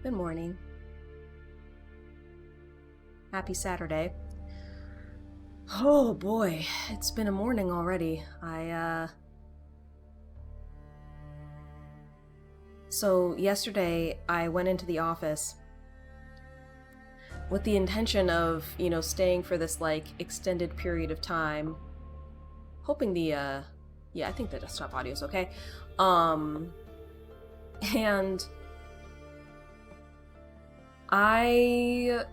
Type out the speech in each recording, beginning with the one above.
Good morning. Happy Saturday. Oh boy, it's been a morning already. So yesterday I went into the office with the intention of, staying for this, extended period of time. Hoping I think the desktop audio is okay. And I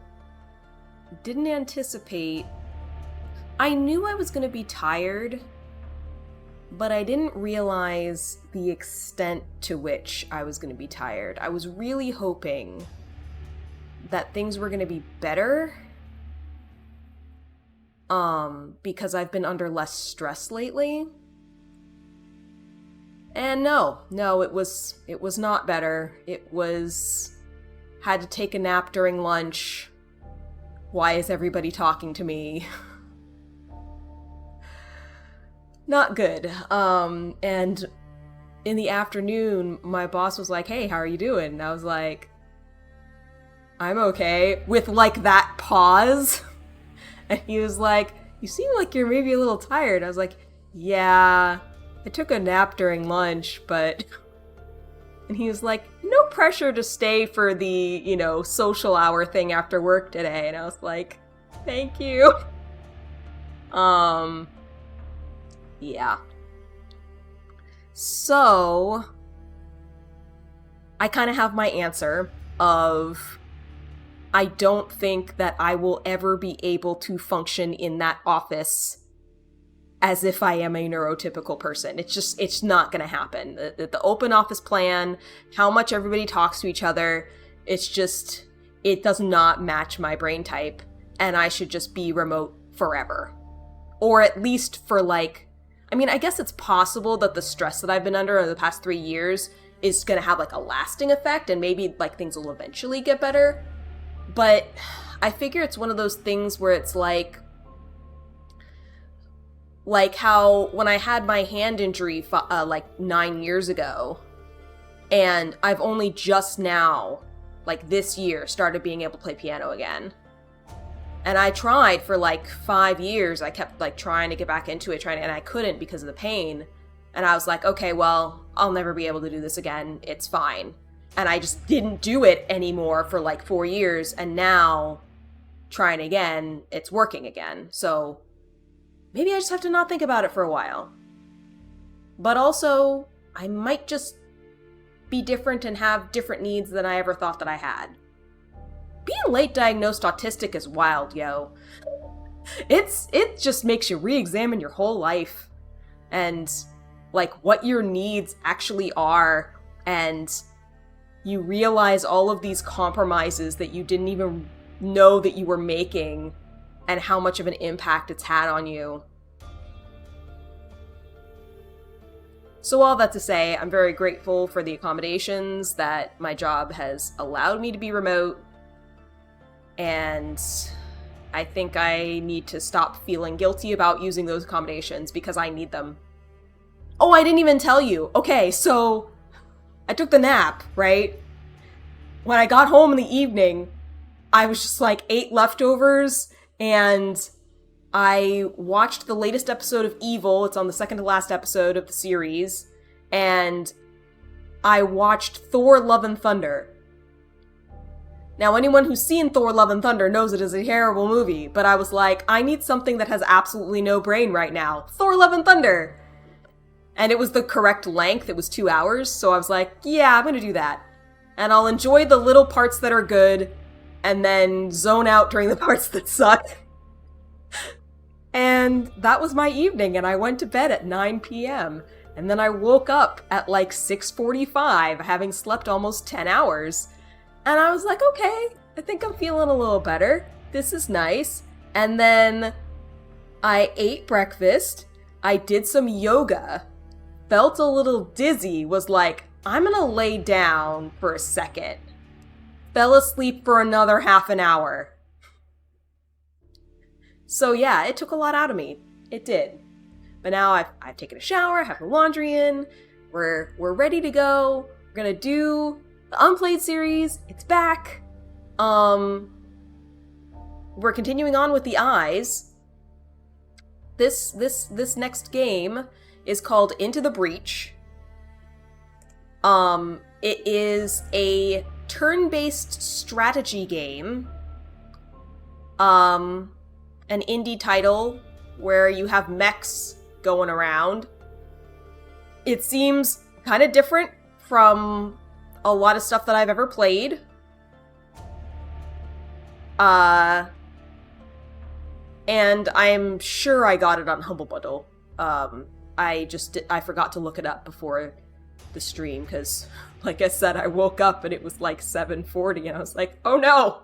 didn't anticipate. I knew I was going to be tired, but I didn't realize the extent to which I was going to be tired. I was really hoping that things were going to be better, because I've been under less stress lately. And no, it was not better. It was, had to take a nap during lunch. Why is everybody talking to me? Not good. And in the afternoon, my boss was like, "Hey, how are you doing?" And I was like, "I'm okay," with that pause. And he was like, "You seem like you're maybe a little tired." I was like, "Yeah, I took a nap during lunch, but..." And he was like, "No pressure to stay for the, social hour thing after work today." And I was like, "Thank you." Yeah. So, I kind of have my answer of, I don't think that I will ever be able to function in that office as if I am a neurotypical person. It's not going to happen. The open office plan, how much everybody talks to each other, it does not match my brain type, and I should just be remote forever. Or at least for I guess it's possible that the stress that I've been under over the past 3 years is going to have a lasting effect, and maybe things will eventually get better. But I figure it's one of those things where it's like how when I had my hand injury 9 years ago, and I've only just now, this year, started being able to play piano again. And I tried for 5 years. I kept trying to get back into it, and I couldn't because of the pain. And I was like, okay, well, I'll never be able to do this again. It's fine. And I just didn't do it anymore for 4 years. And now, trying again, it's working again. So maybe I just have to not think about it for a while. But also, I might just be different and have different needs than I ever thought that I had. Being late diagnosed autistic is wild, yo. It just makes you re-examine your whole life and what your needs actually are, and you realize all of these compromises that you didn't even know that you were making and how much of an impact it's had on you. So all that to say, I'm very grateful for the accommodations that my job has allowed me to be remote. And I think I need to stop feeling guilty about using those accommodations because I need them. Oh, I didn't even tell you. Okay, so I took the nap, right? When I got home in the evening, I was just ate leftovers, and I watched the latest episode of Evil. It's on the second to last episode of the series. And I watched Thor: Love and Thunder. Now, anyone who's seen Thor: Love and Thunder knows it is a terrible movie, but I was like, I need something that has absolutely no brain right now. Thor: Love and Thunder! And it was the correct length. It was 2 hours, so I was like, yeah, I'm gonna do that. And I'll enjoy the little parts that are good, and then zone out during the parts that suck. And that was my evening, and I went to bed at 9 p.m. And then I woke up at 6:45, having slept almost 10 hours. And I was like, okay, I think I'm feeling a little better. This is nice. And then I ate breakfast. I did some yoga. Felt a little dizzy. Was like, I'm gonna lay down for a second. Fell asleep for another half an hour. So yeah, it took a lot out of me. It did. But now I've taken a shower, I have the laundry in. We're ready to go. We're gonna do The Unplayed series, it's back. We're continuing on with the eyes. This next game is called Into the Breach. It is a turn-based strategy game. An indie title where you have mechs going around. It seems kind of different from a lot of stuff that I've ever played. And I'm sure I got it on Humble Bundle. I forgot to look it up before the stream, because, like I said, I woke up and it was like 7:40, and I was like, oh no!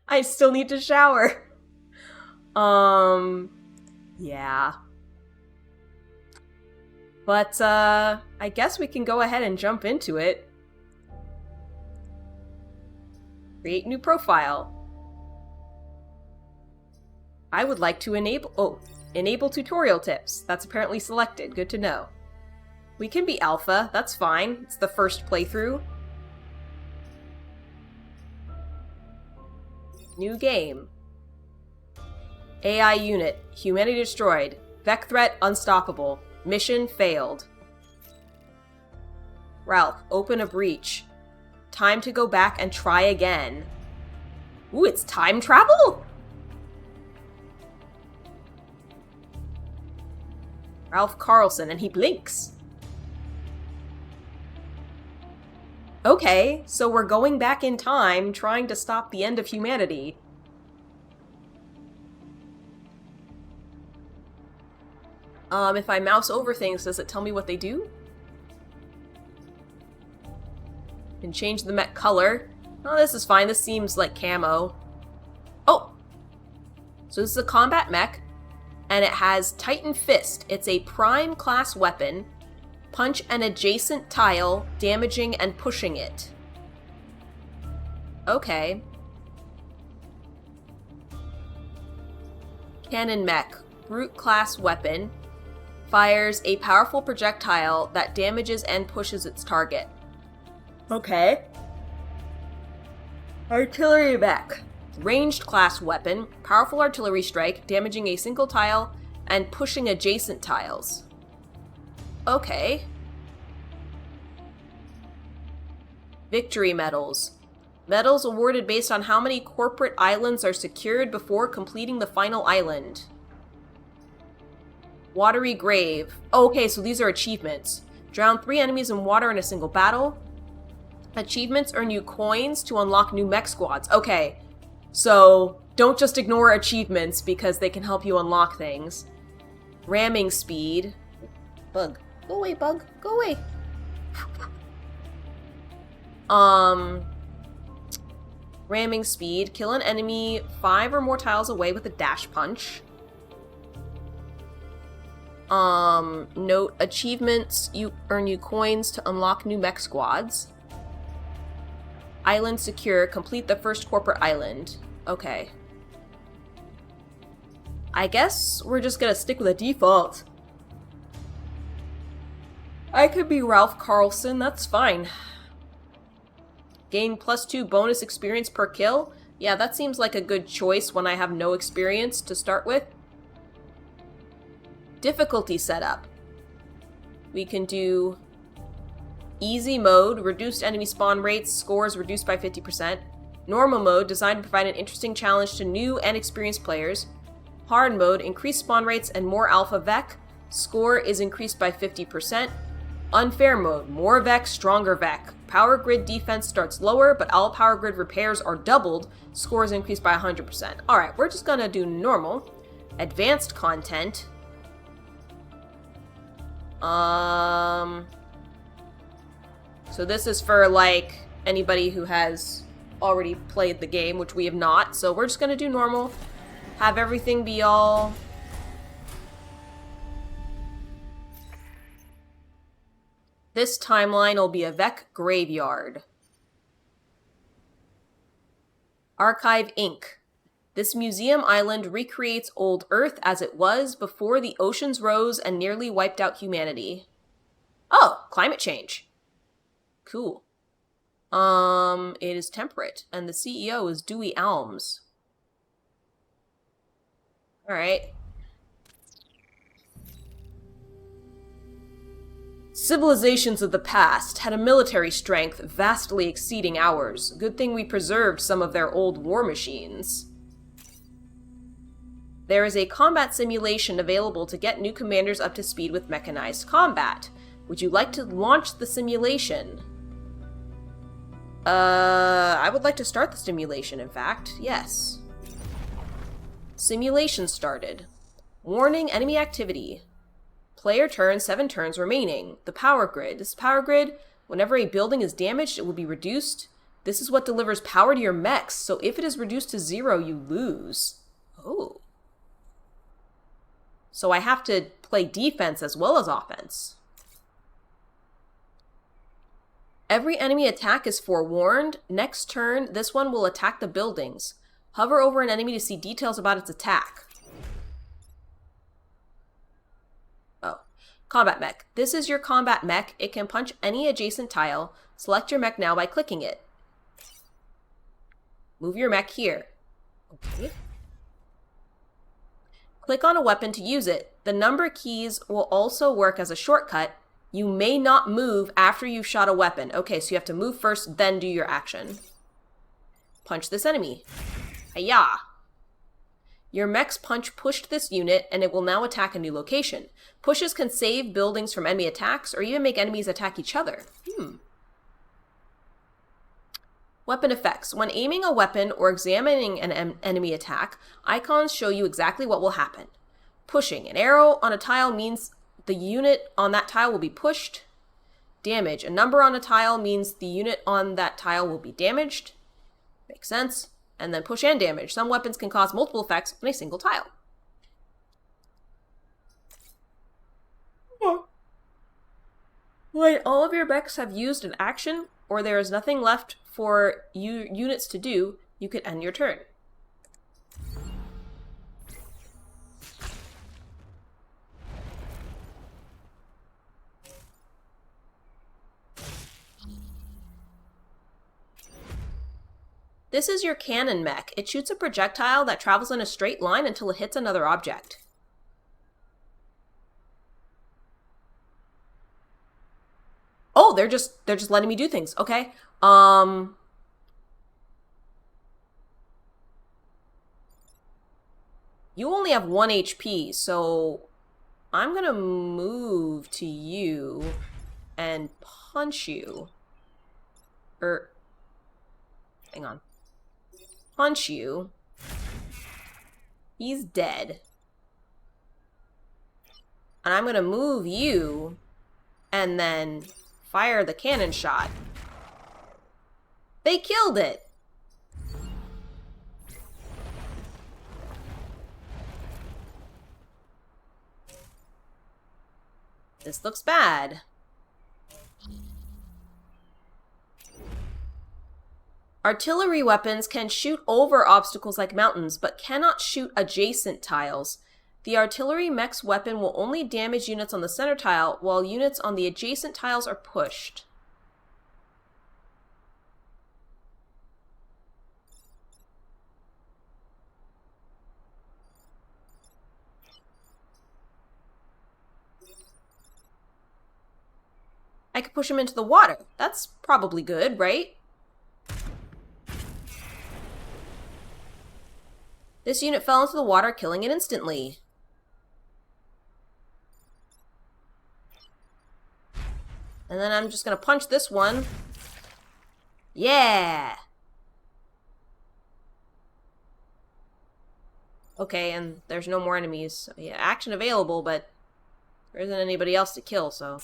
I still need to shower! Yeah. But, I guess we can go ahead and jump into it. Create new profile. I would like to enable tutorial tips. That's apparently selected. Good to know. We can be alpha. That's fine. It's the first playthrough. New game. AI unit. Humanity destroyed. Vec threat unstoppable. Mission failed. Ralph, open a breach. Time to go back and try again. Ooh, it's time travel? Ralph Carlson, and he blinks. Okay, so we're going back in time, trying to stop the end of humanity. If I mouse over things, does it tell me what they do? Can change the mech color. Oh, this is fine. This seems like camo. Oh! So this is a combat mech, and it has Titan Fist. It's a prime class weapon. Punch an adjacent tile, damaging and pushing it. Okay. Cannon mech. Brute class weapon. Fires a powerful projectile that damages and pushes its target. Okay. Artillery mech. Ranged class weapon. Powerful artillery strike, damaging a single tile and pushing adjacent tiles. Okay. Victory medals. Medals awarded based on how many corporate islands are secured before completing the final island. Watery grave. Okay, so these are achievements. Drown 3 enemies in water in a single battle. Achievements earn you coins to unlock new mech squads. Okay, so don't just ignore achievements because they can help you unlock things. Ramming speed. Bug. Go away, bug. Go away. Ramming speed. Kill an enemy 5 or more tiles away with a dash punch. Note achievements earn you coins to unlock new mech squads. Island secure. Complete the first corporate island. Okay. I guess we're just gonna stick with the default. I could be Ralph Carlson, that's fine. Gain +2 bonus experience per kill. Yeah, that seems like a good choice when I have no experience to start with. Difficulty setup. We can do easy mode, reduced enemy spawn rates, scores reduced by 50%. Normal mode, designed to provide an interesting challenge to new and experienced players. Hard mode, increased spawn rates and more alpha Vec. Score is increased by 50%. Unfair mode, more Vec, stronger Vec. Power grid defense starts lower, but all power grid repairs are doubled. Score is increased by 100%. Alright, we're just gonna do normal. Advanced content. So this is for, like, anybody who has already played the game, which we have not. So we're just gonna do normal. Have everything be all... This timeline will be a Vec graveyard. Archive Inc. This museum island recreates old Earth as it was before the oceans rose and nearly wiped out humanity. Oh, climate change. Cool. It is temperate, and the CEO is Dewey Elms. Alright. Civilizations of the past had a military strength vastly exceeding ours. Good thing we preserved some of their old war machines. There is a combat simulation available to get new commanders up to speed with mechanized combat. Would you like to launch the simulation? I would like to start the simulation, in fact. Yes. Simulation started. Warning, enemy activity. Player turn, 7 turns remaining. The power grid. This power grid, whenever a building is damaged, it will be reduced. This is what delivers power to your mechs, so if it is reduced to 0, you lose. Oh. So I have to play defense as well as offense. Every enemy attack is forewarned. Next turn, this one will attack the buildings. Hover over an enemy to see details about its attack. Oh. Combat mech. This is your combat mech. It can punch any adjacent tile. Select your mech now by clicking it. Move your mech here. Okay. Click on a weapon to use it. The number keys will also work as a shortcut. You may not move after you've shot a weapon. Okay, so you have to move first, then do your action. Punch this enemy. Hiya! Your mech's punch pushed this unit, and it will now attack a new location. Pushes can save buildings from enemy attacks, or even make enemies attack each other. Weapon effects. When aiming a weapon or examining an enemy attack, icons show you exactly what will happen. Pushing. An arrow on a tile means the unit on that tile will be pushed. Damage. A number on a tile means the unit on that tile will be damaged. Makes sense. And then push and damage. Some weapons can cause multiple effects on a single tile. When all of your mechs have used an action, or there is nothing left for units to do, you could end your turn. This is your cannon mech. It shoots a projectile that travels in a straight line until it hits another object. Oh, they're just letting me do things. Okay. You only have 1 HP, so I'm gonna move to you and punch you. Hang on. Punch you. He's dead. And I'm gonna move you and then fire the cannon shot. They killed it! This looks bad. Artillery weapons can shoot over obstacles like mountains, but cannot shoot adjacent tiles. The artillery mech's weapon will only damage units on the center tile, while units on the adjacent tiles are pushed. I could push him into the water. That's probably good, right? This unit fell into the water, killing it instantly. And then I'm just gonna punch this one. Yeah! Okay, and there's no more enemies. So yeah, action available, but there isn't anybody else to kill, so...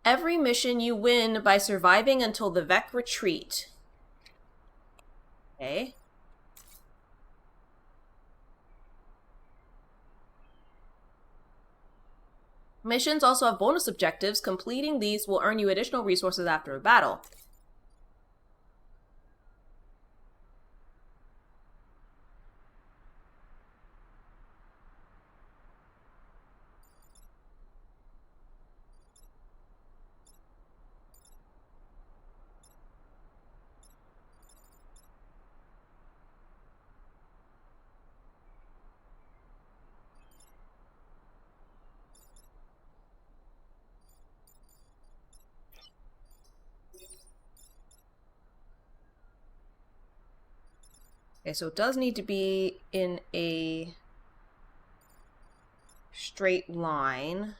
Every mission you win by surviving until the Vec retreat. Okay. Missions also have bonus objectives. Completing these will earn you additional resources after a battle. Okay, so it does need to be in a straight line.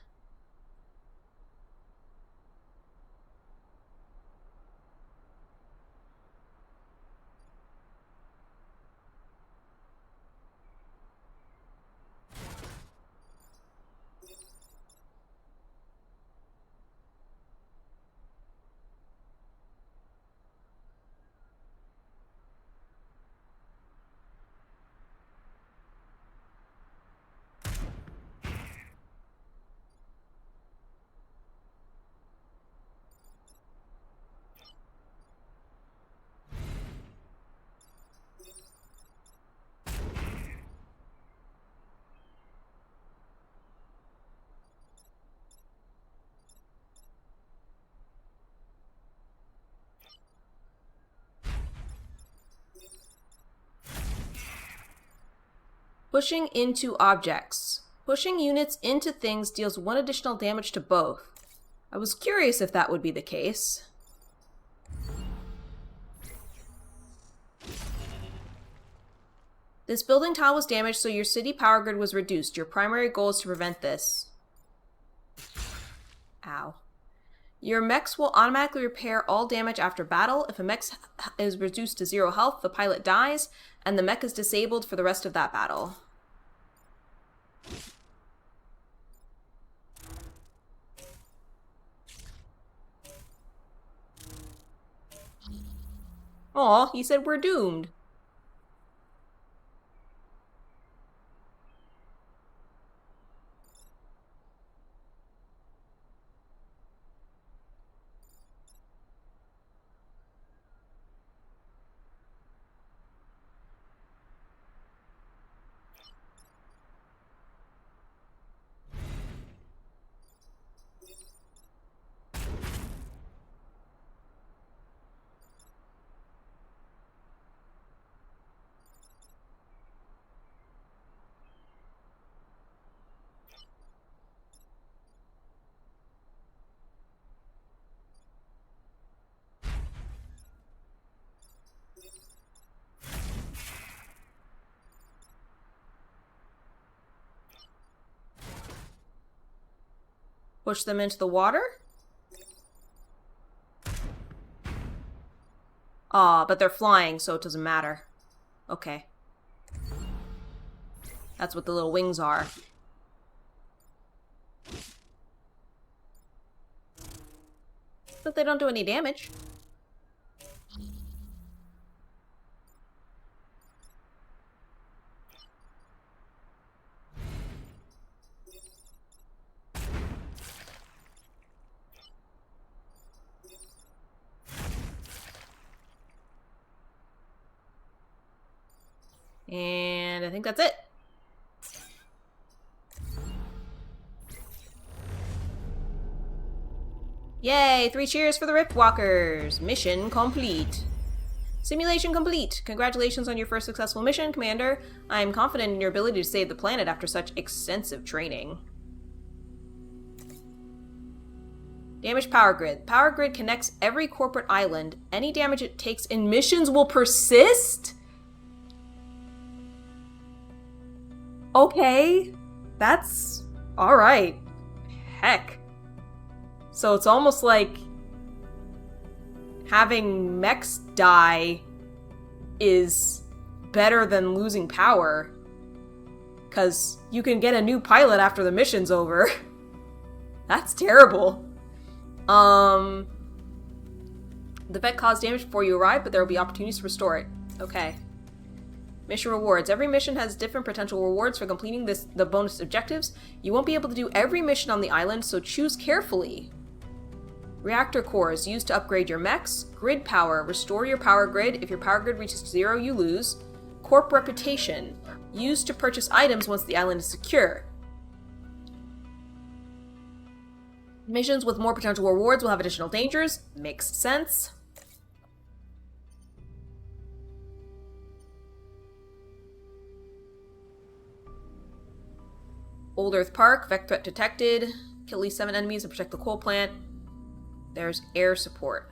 Pushing into objects. Pushing units into things deals 1 additional damage to both. I was curious if that would be the case. This building tile was damaged, so your city power grid was reduced. Your primary goal is to prevent this. Ow. Your mechs will automatically repair all damage after battle. If a mech is reduced to 0 health, the pilot dies, and the mech is disabled for the rest of that battle. Aw, he said we're doomed. Push them into the water? Aw, but they're flying, so it doesn't matter. Okay. That's what the little wings are. But they don't do any damage. And I think that's it. Yay! 3 cheers for the Ripwalkers! Mission complete. Simulation complete. Congratulations on your first successful mission, Commander. I am confident in your ability to save the planet after such extensive training. Damaged power grid. Power grid connects every corporate island. Any damage it takes in missions will persist? Okay. That's alright. Heck. So it's almost like having mechs die is better than losing power. Because you can get a new pilot after the mission's over. That's terrible. The vet caused damage before you arrive, but there will be opportunities to restore it. Okay. Mission rewards. Every mission has different potential rewards for completing the bonus objectives. You won't be able to do every mission on the island, so choose carefully. Reactor cores, used to upgrade your mechs. Grid power, restore your power grid. If your power grid reaches 0, you lose. Corp reputation, used to purchase items once the island is secure. Missions with more potential rewards will have additional dangers. Makes sense. Old Earth Park, Vec threat detected. Kill at least 7 enemies and protect the coal plant. There's air support.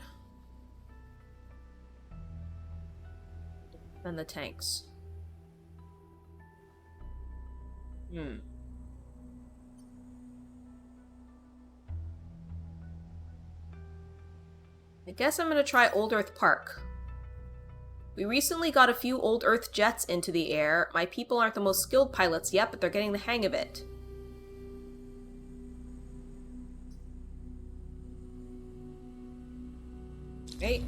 And the tanks. I guess I'm gonna try Old Earth Park. We recently got a few Old Earth jets into the air. My people aren't the most skilled pilots yet, but they're getting the hang of it. Right.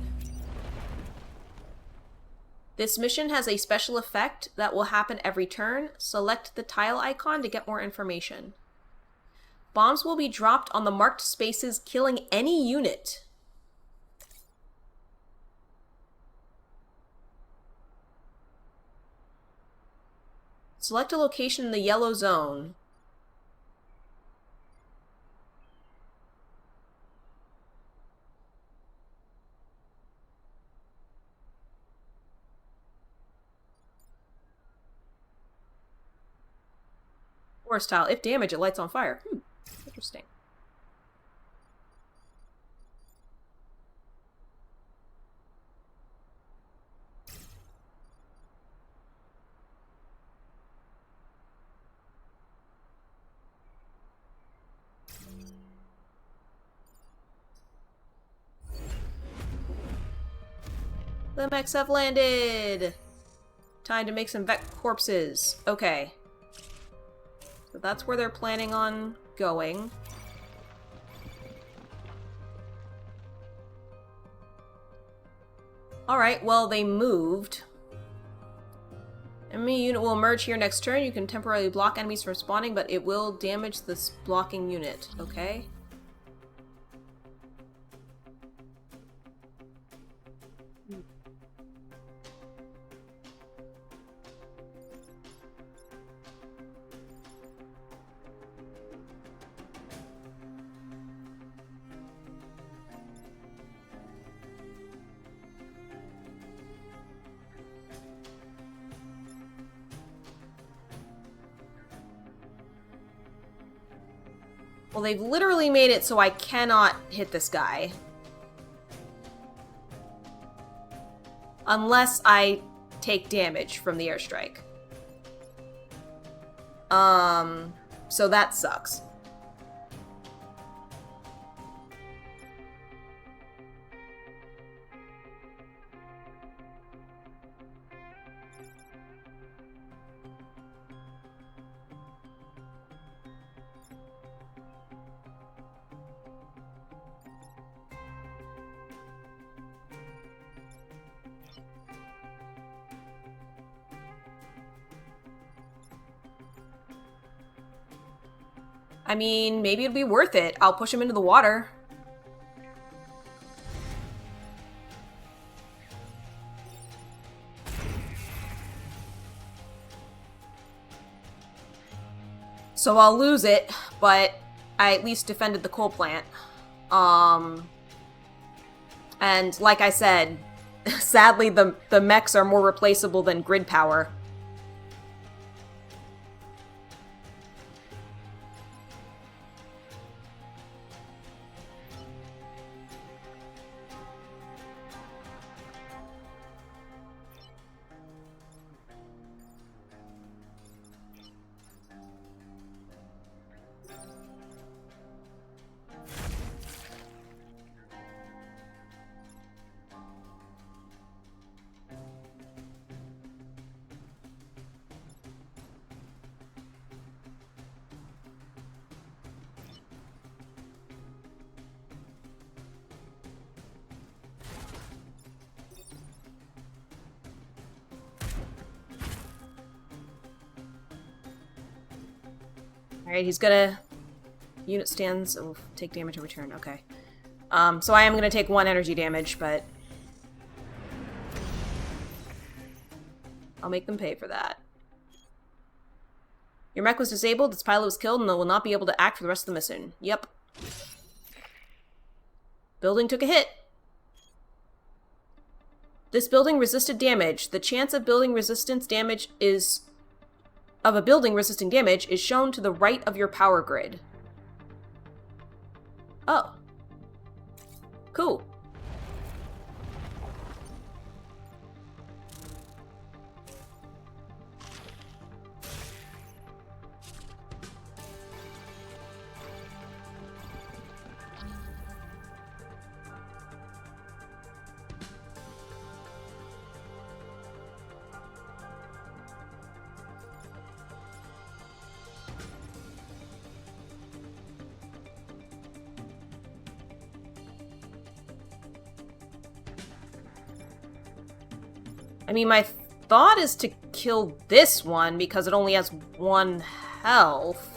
This mission has a special effect that will happen every turn. Select the tile icon to get more information. Bombs will be dropped on the marked spaces, killing any unit. Select a location in the yellow zone. Forest tile. If damaged, it lights on fire. Interesting. The mechs have landed! Time to make some Vec corpses. Okay. So that's where they're planning on going. Alright, well, they moved. Enemy unit will emerge here next turn. You can temporarily block enemies from spawning, but it will damage this blocking unit. Okay. Well, they've literally made it so I cannot hit this guy. Unless I take damage from the airstrike. So that sucks. I mean, maybe it'd be worth it. I'll push him into the water. So I'll lose it, but I at least defended the coal plant. And like I said, sadly the mechs are more replaceable than grid power. Alright, he's gonna... Unit stands... Oh, take damage in return. Okay. So I am gonna take 1 energy damage, but... I'll make them pay for that. Your mech was disabled, its pilot was killed, and it will not be able to act for the rest of the mission. Yep. Building took a hit. This building resisted damage. The chance of building resistance damage is... of a building resisting damage is shown to the right of your power grid. Oh. Cool. I mean, my thought is to kill this one because it only has 1 health.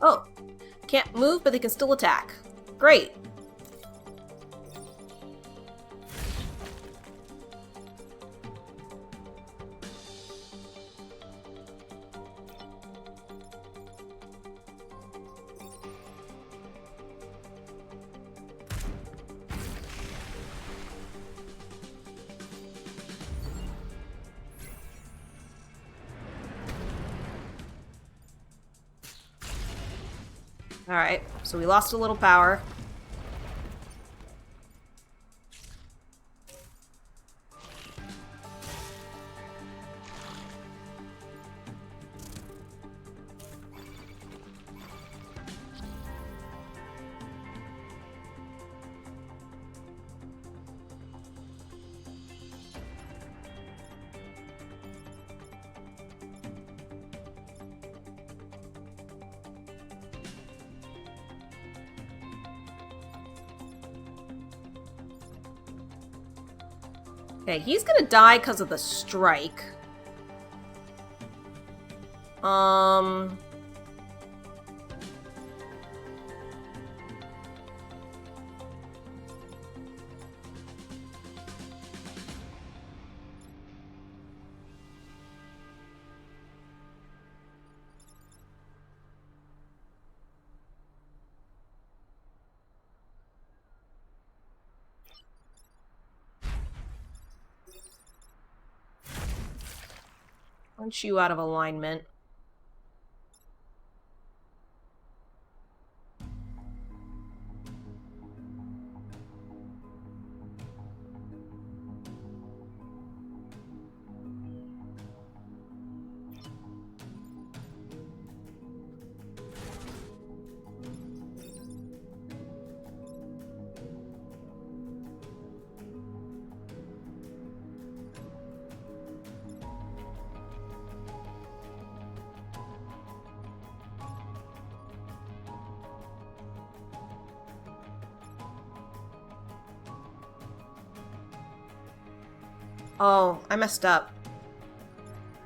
Oh, can't move, but they can still attack. Great. Alright, so we lost a little power. Okay, he's gonna die because of the strike. Punch you out of alignment. Oh, I messed up.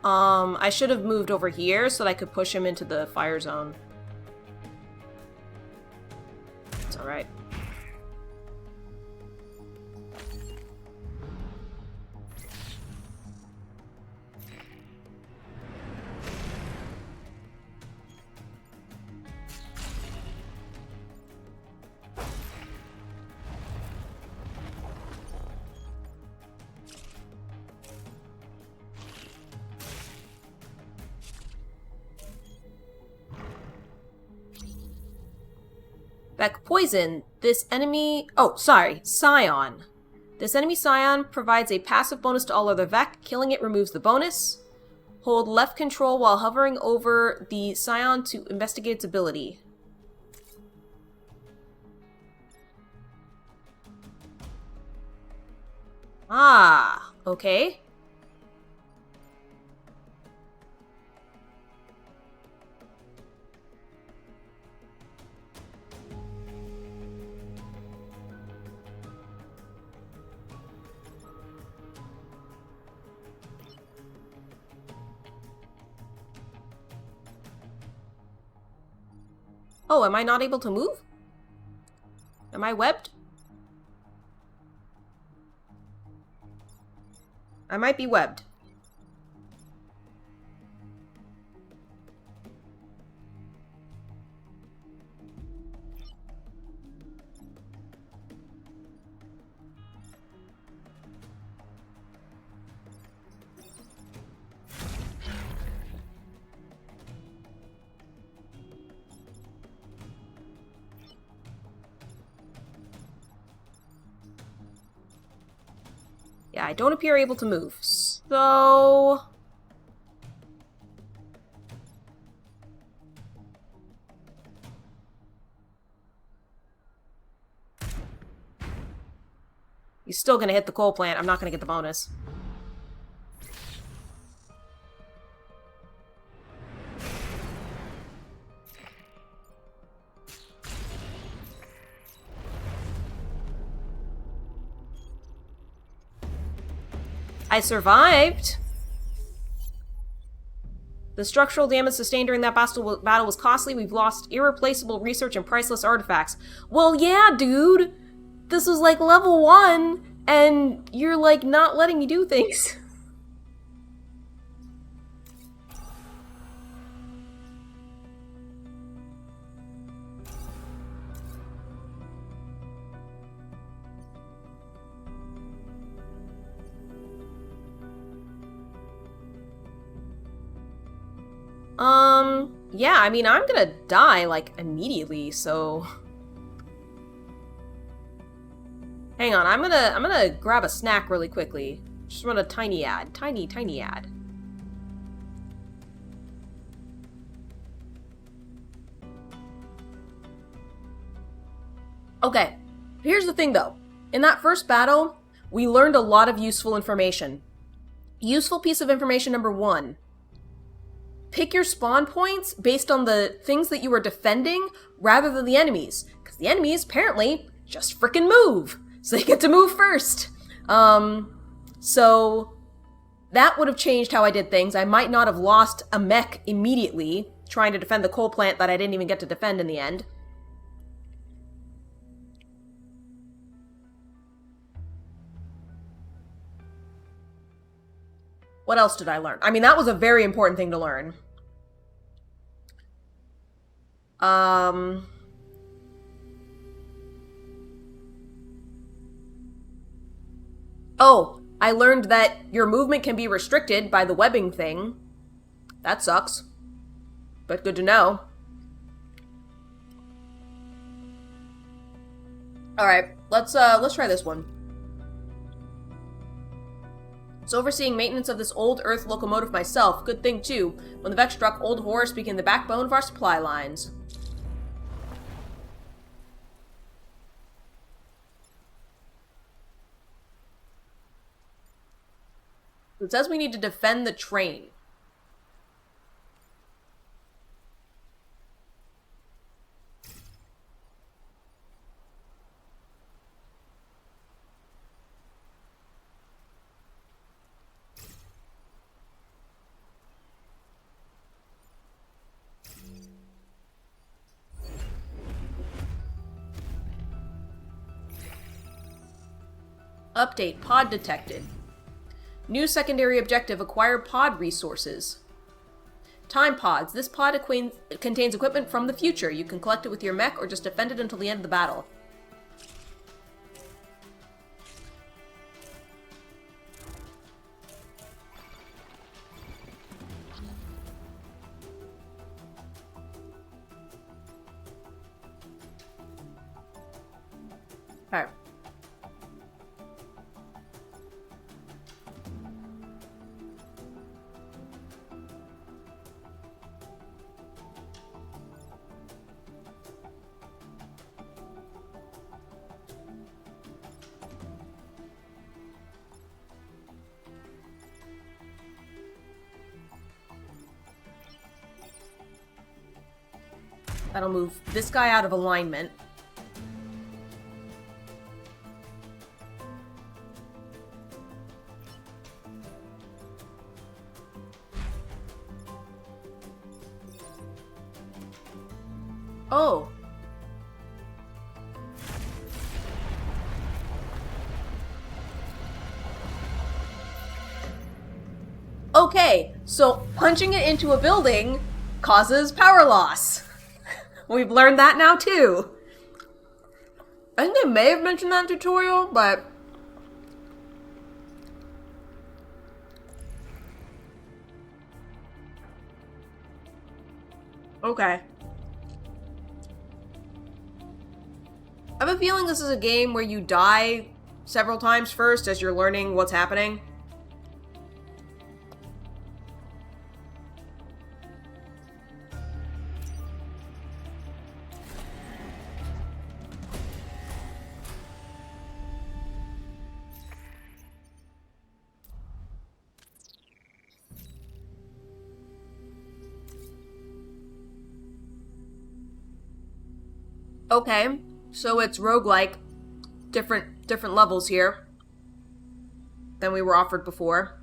I should have moved over here so that I could push him into the fire zone. It's alright. Beck Poison. This enemy... Oh, sorry. Scion. This enemy Scion provides a passive bonus to all other Vec. Killing it removes the bonus. Hold left control while hovering over the Scion to investigate its ability. Ah, okay. Oh, am I not able to move? Am I webbed? I might be webbed. Yeah, I don't appear able to move, so... He's still gonna hit the coal plant. I'm not gonna get the bonus. I survived! The structural damage sustained during that battle was costly. We've lost irreplaceable research and priceless artifacts. Well, yeah, dude! This was like level 1, and you're like not letting me do things. Yeah, I mean, I'm gonna die, like, immediately, so... Hang on, I'm gonna grab a snack really quickly. Just run a tiny ad. Tiny ad. Okay, here's the thing, though. In that first battle, we learned a lot of useful information. Useful piece of information number 1. Pick your spawn points based on the things that you are defending rather than the enemies. Because the enemies, apparently, just frickin' move. So they get to move first. So that would have changed how I did things. I might not have lost a mech immediately trying to defend the coal plant that I didn't even get to defend in the end. What else did I learn? I mean, that was a very important thing to learn. Oh, I learned that your movement can be restricted by the webbing thing. That sucks. But good to know. Alright, let's try this one. Was overseeing maintenance of this old Earth locomotive myself. Good thing, too. When the Vex struck, Old Horus became the backbone of our supply lines. It says we need to defend the train. Update. Pod detected. New secondary objective. Acquire pod resources. Time pods. This pod contains equipment from the future. You can collect it with your mech or just defend it until the end of the battle. Alright. That'll move this guy out of alignment. Oh. Okay, so punching it into a building causes power loss. We've learned that now too. I think they may have mentioned that in the tutorial, but... Okay. I have a feeling this is a game where you die several times first as you're learning what's happening. Okay, so it's roguelike. Different levels here than we were offered before.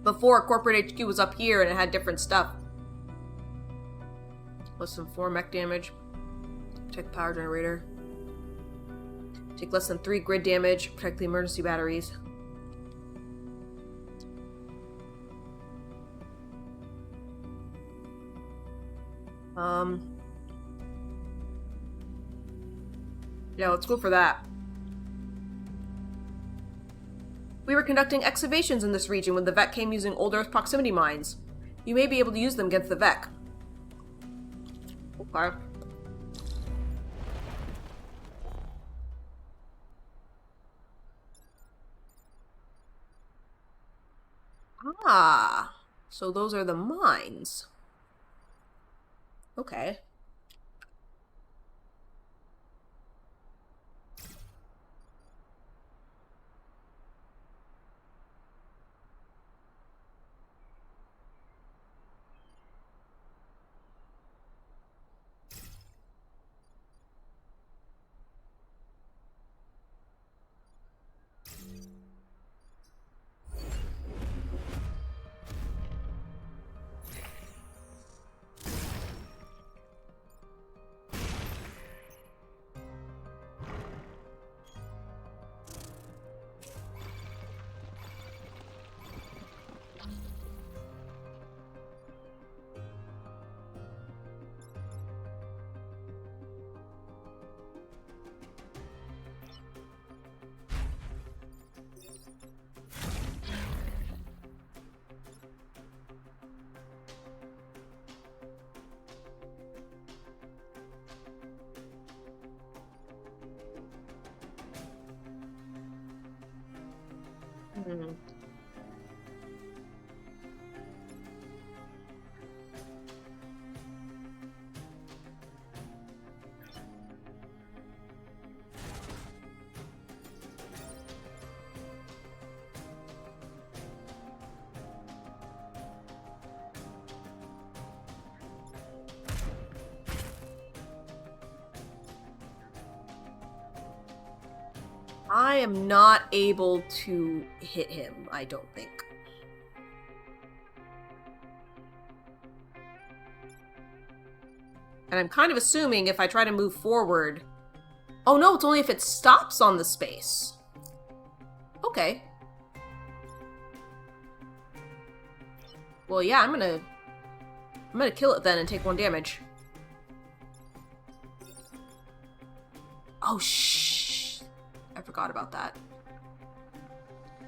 Before, Corporate HQ was up here and it had different stuff. Less than 4 mech damage. Protect the power generator. Take less than 3 grid damage. Protect the emergency batteries. Yeah, let's go for that. We were conducting excavations in this region when the Vec came using old Earth proximity mines. You may be able to use them against the Vec. Okay. Ah, so those are the mines. Okay. Hmm. I am not able to hit him, I don't think. And I'm kind of assuming if I try to move forward... Oh no, it's only if it stops on the space. Okay. Well, yeah, I'm gonna kill it then and take 1 damage. Oh, shh. I forgot about that.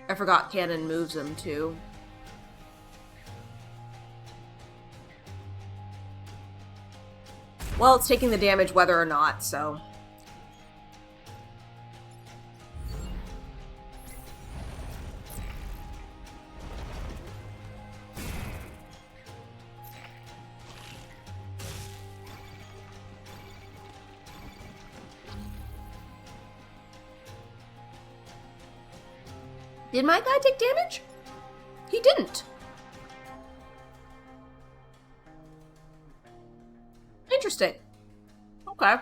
I forgot cannon moves him, too. Well, it's taking the damage whether or not, so... Did my guy take damage? He didn't. Interesting. Okay.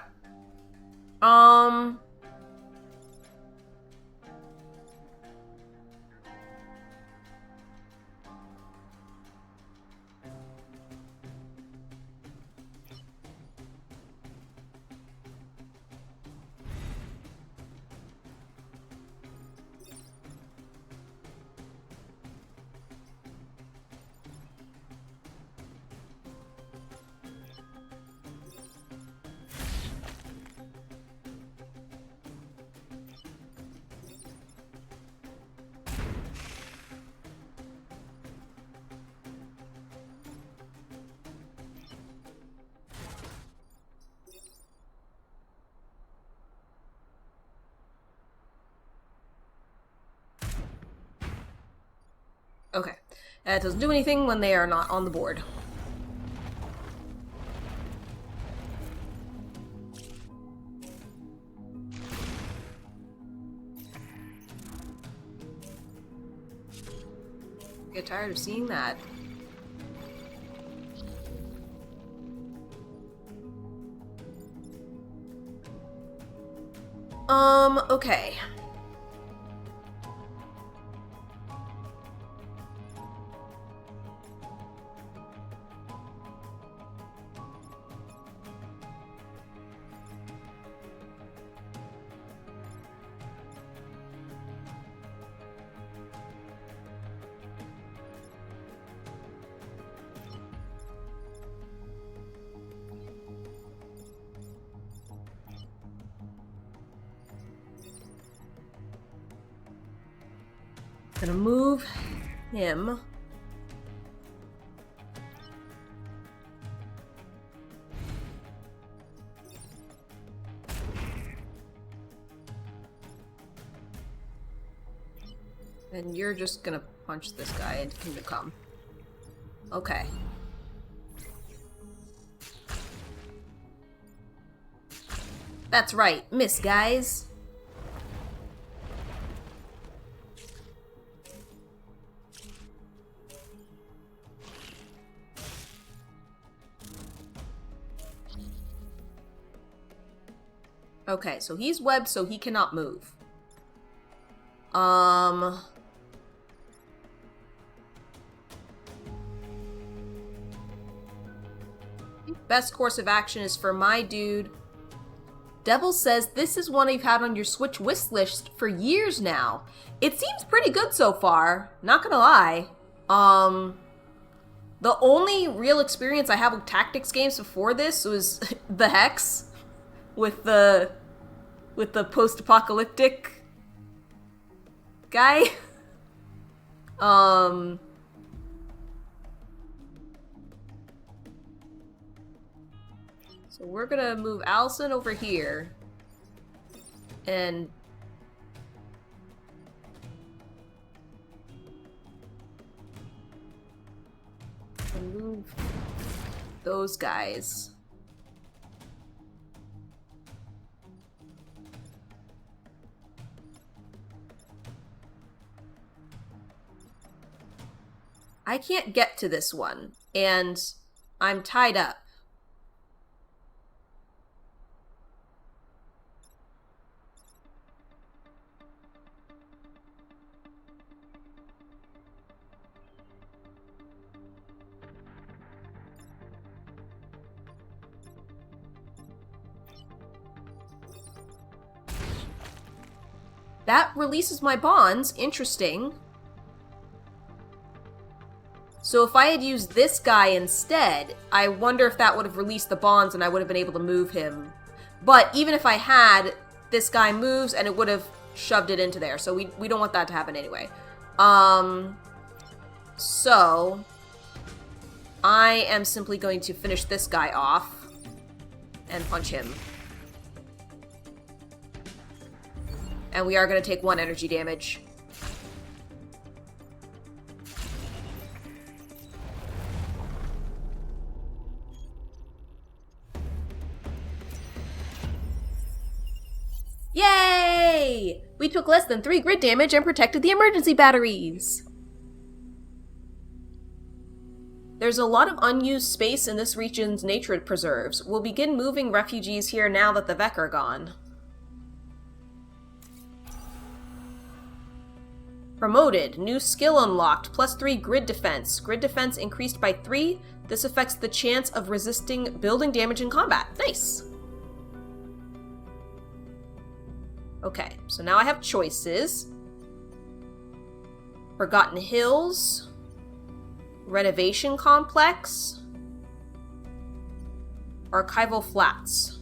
Okay. It doesn't do anything when they are not on the board. Get tired of seeing that. Okay. Gonna move him. And you're just gonna punch this guy into Kingdom Come. Okay. That's right, miss, guys. Okay, so he's webbed, so he cannot move. Best course of action is for my dude. Devil says this is one you've had on your Switch wish list for years now. It seems pretty good so far, not gonna lie. The only real experience I have with tactics games before this was the Hex. With the post-apocalyptic guy. So we're gonna move Allison over here. And move those guys. I can't get to this one, and I'm tied up. That releases my bonds. Interesting. So if I had used this guy instead, I wonder if that would have released the bonds and I would have been able to move him. But even if I had, this guy moves and it would have shoved it into there. So we don't want that to happen anyway. So I am simply going to finish this guy off. and punch him. And we are going to take 1 energy damage. Yay! We took less than 3 grid damage and protected the emergency batteries! There's a lot of unused space in this region's nature preserves. We'll begin moving refugees here now that the Vec are gone. Promoted. New skill unlocked. +3 grid defense. Grid defense increased by 3. This affects the chance of resisting building damage in combat. Nice! Okay, so now I have choices. Forgotten Hills. Renovation Complex. Archival Flats.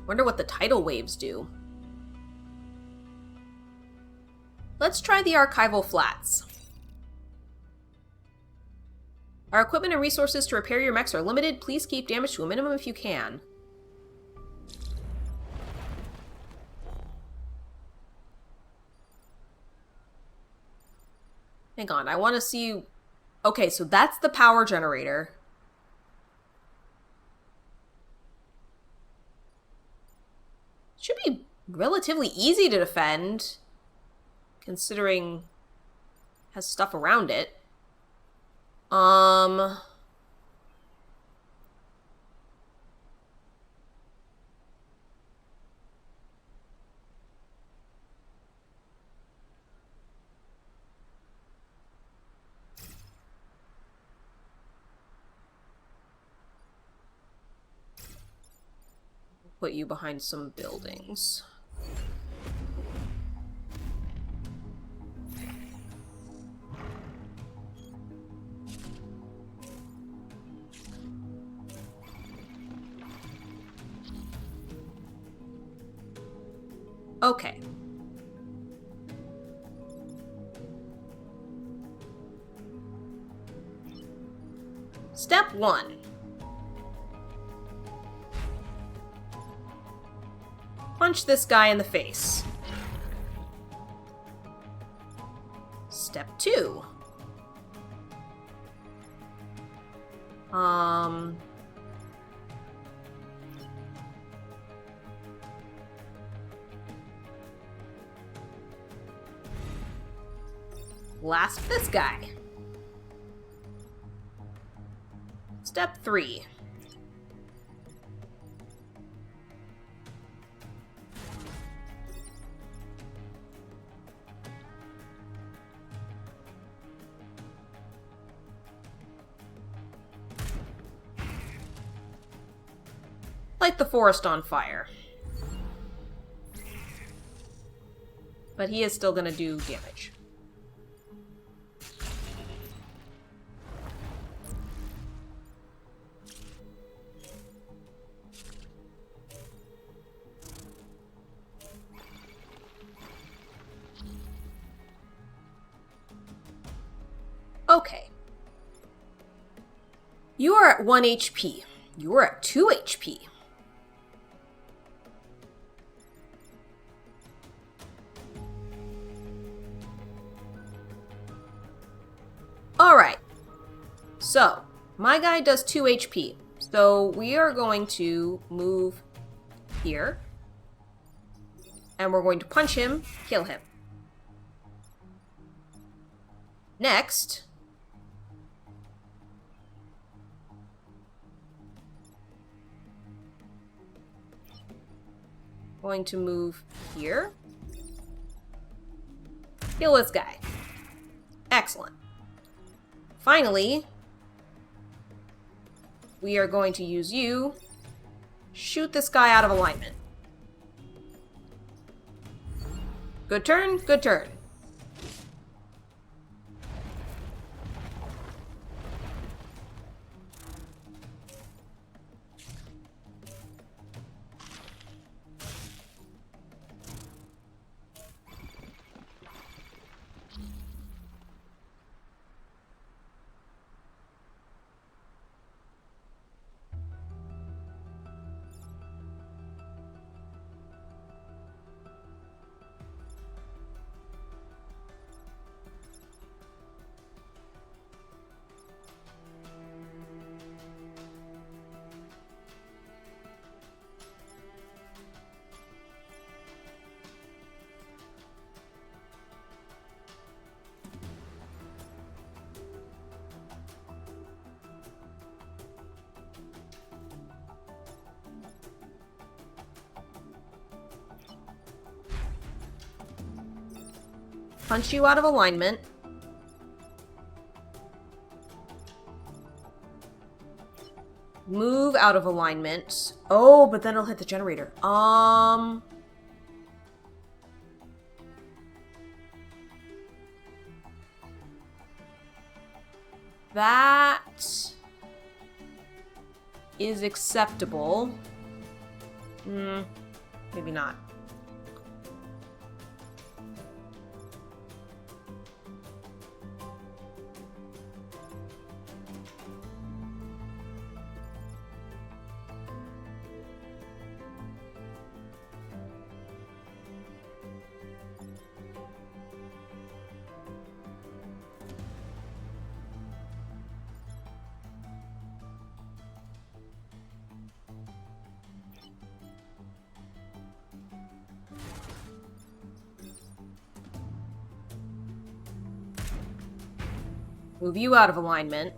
Wonder what the tidal waves do. Let's try the Archival Flats. Our equipment and resources to repair your mechs are limited. Please keep damage to a minimum if you can. Hang on, I want to see... Okay, so that's the power generator. Should be relatively easy to defend, considering it has stuff around it. Put you behind some buildings. Okay. Step 1. Punch this guy in the face. Step 2. Blast this guy. Step 3. Light the forest on fire. But he is still gonna do damage. Okay. You are at 1 HP. You are at 2 HP. Alright. So, my guy does 2 HP. So, we are going to move here. And we're going to punch him, kill him. Next... going to move here. Kill this guy. Excellent. Finally, we are going to use you. Shoot this guy out of alignment. Good turn, good turn. Punch you out of alignment. Move out of alignment. Oh, but then it'll hit the generator. That is acceptable. Maybe not. Move you out of alignment.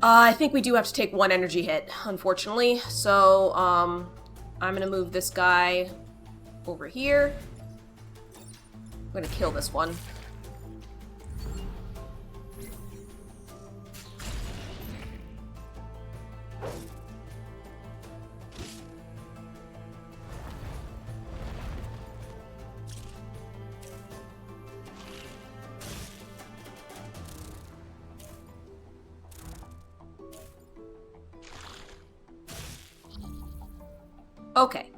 I think we do have to take one energy hit, unfortunately. So, I'm gonna move this guy over here. I'm gonna kill this one. Okay.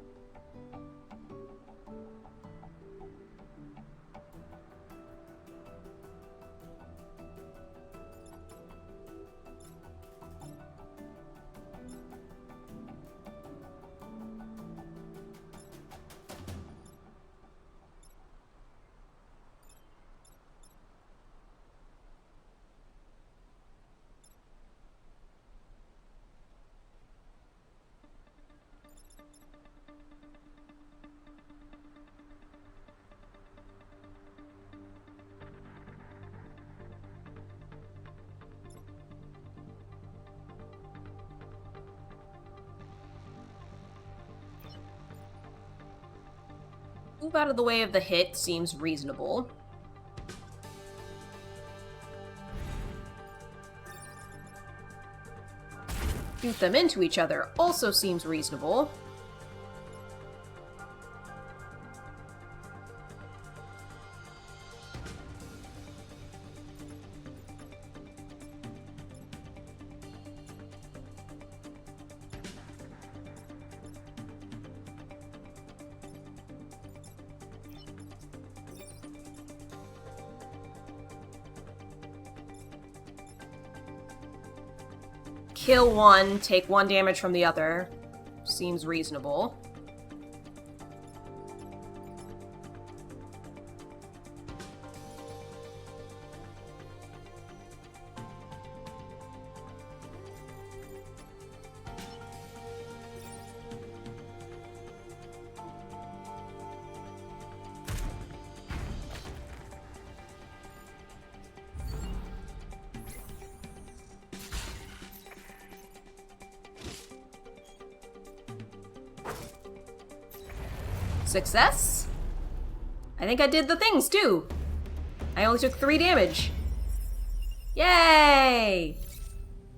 Move out of the way of the hit seems reasonable. Shoot them into each other also seems reasonable. Kill one, take one damage from the other. Seems reasonable. Success? I think I did the things, too. I only took 3 damage. Yay!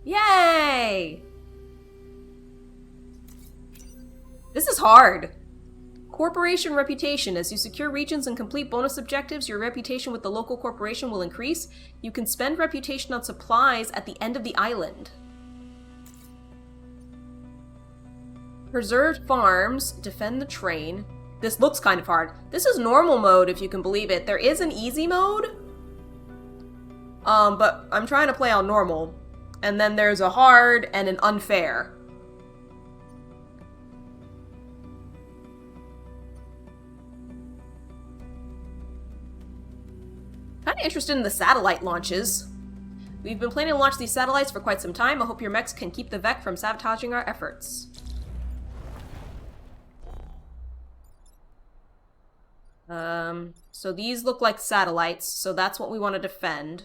Yay! This is hard. Corporation reputation. As you secure regions and complete bonus objectives, your reputation with the local corporation will increase. You can spend reputation on supplies at the end of the island. Preserved farms. Defend the train. This looks kind of hard. This is normal mode, if you can believe it. There is an easy mode. But I'm trying to play on normal. And then there's a hard and an unfair. Kind of interested in the satellite launches. We've been planning to launch these satellites for quite some time. I hope your mechs can keep the Vec from sabotaging our efforts. So these look like satellites, so that's what we want to defend.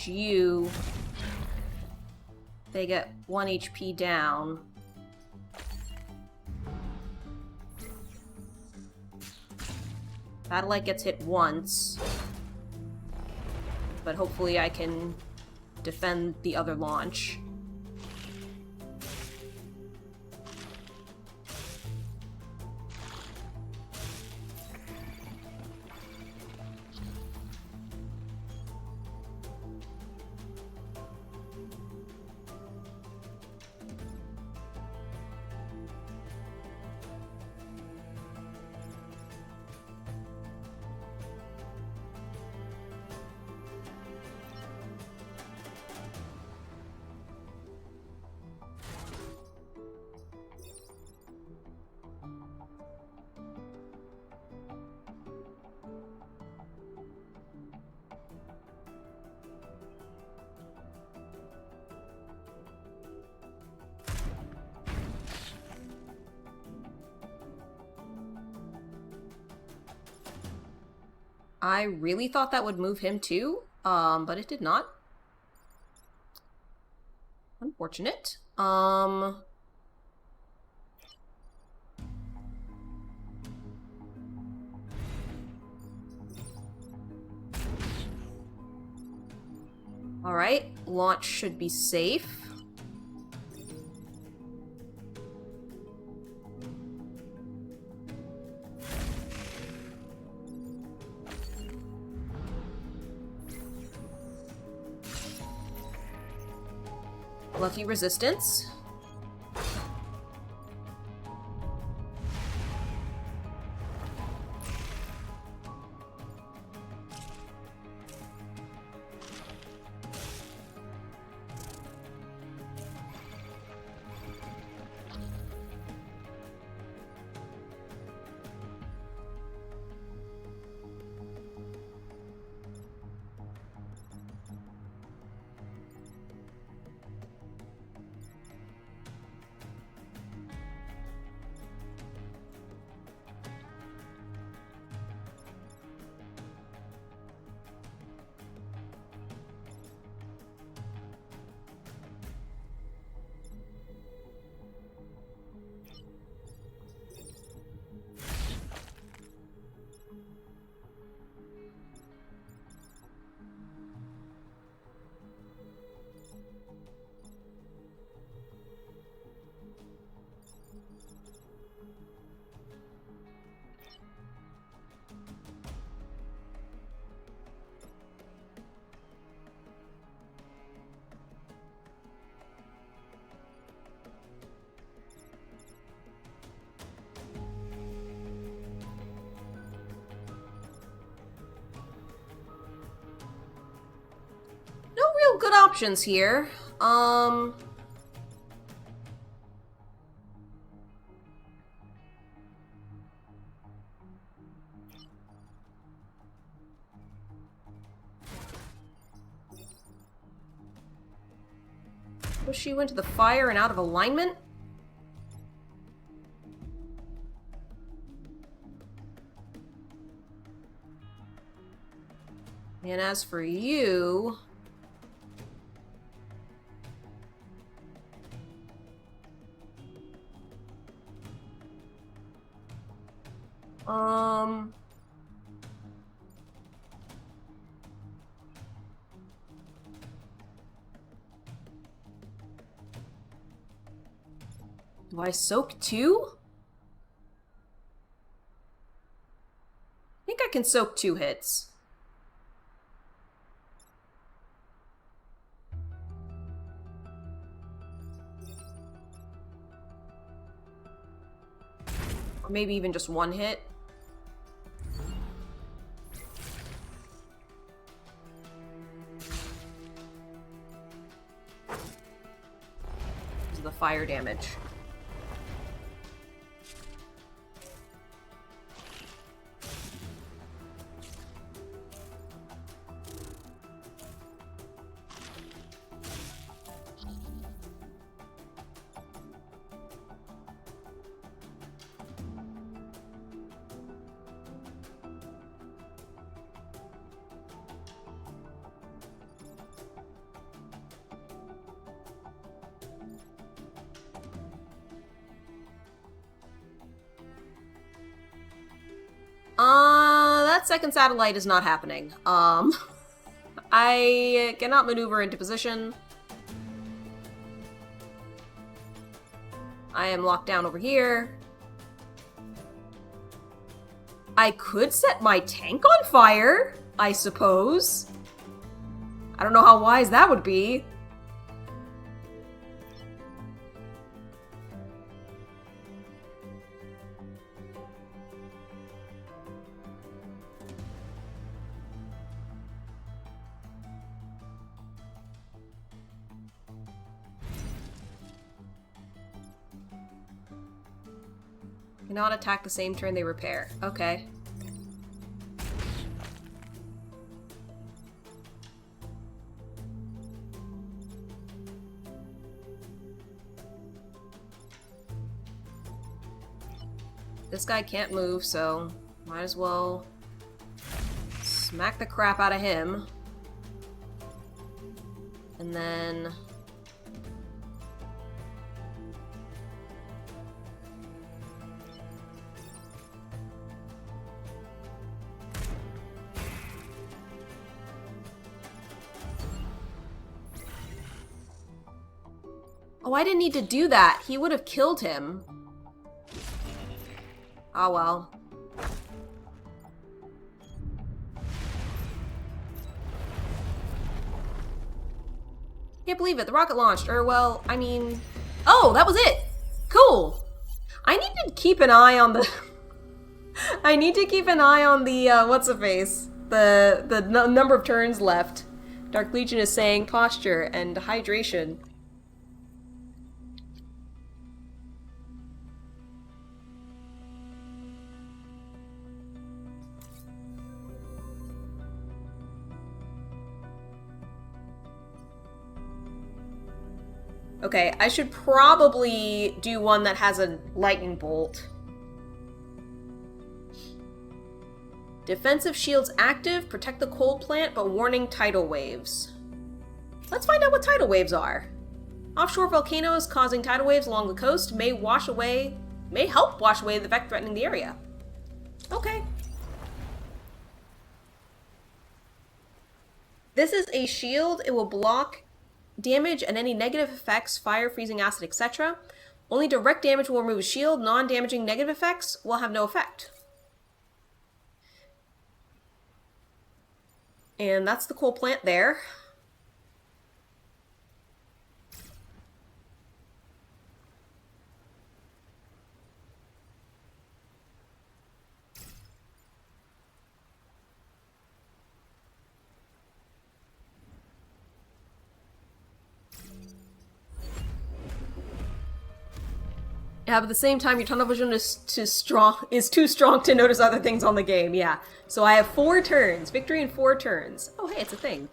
you. They get 1 HP down. Battlelight gets hit once. But hopefully I can defend the other launch. I really thought that would move him too, but it did not. Unfortunate. Alright, launch should be safe. Lucky resistance. Real good options here. Push you into the fire and out of alignment? And as for you... Do I soak two? I think I can soak 2 hits. Or maybe even just 1 hit. This is the fire damage. that second satellite is not happening. I cannot maneuver into position. I am locked down over here. I could set my tank on fire, I suppose. I don't know how wise that would be. Cannot attack the same turn they repair. Okay. This guy can't move, so might as well smack the crap out of him. And then... Oh, I didn't need to do that. He would have killed him. Oh well. Can't believe it. The rocket launched. Or, well, I mean... Oh, that was it! Cool! I need to keep an eye on the... I need to keep an eye on the, what's-a-face? The number of turns left. Dark Legion is saying posture and hydration. Okay, I should probably do one that has a lightning bolt. Defensive shields active, protect the cold plant, but warning tidal waves. Let's find out what tidal waves are. Offshore volcanoes causing tidal waves along the coast may help wash away the effect threatening the area. Okay. This is a shield. It will block damage and any negative effects, fire, freezing, acid, etc. Only direct damage will remove a shield. Non-damaging negative effects will have no effect. And that's the coal plant there. Yeah, but at the same time, your tunnel vision is too strong to notice other things on the game, yeah. So I have 4 turns. Victory in 4 turns. Oh, hey, it's a thing.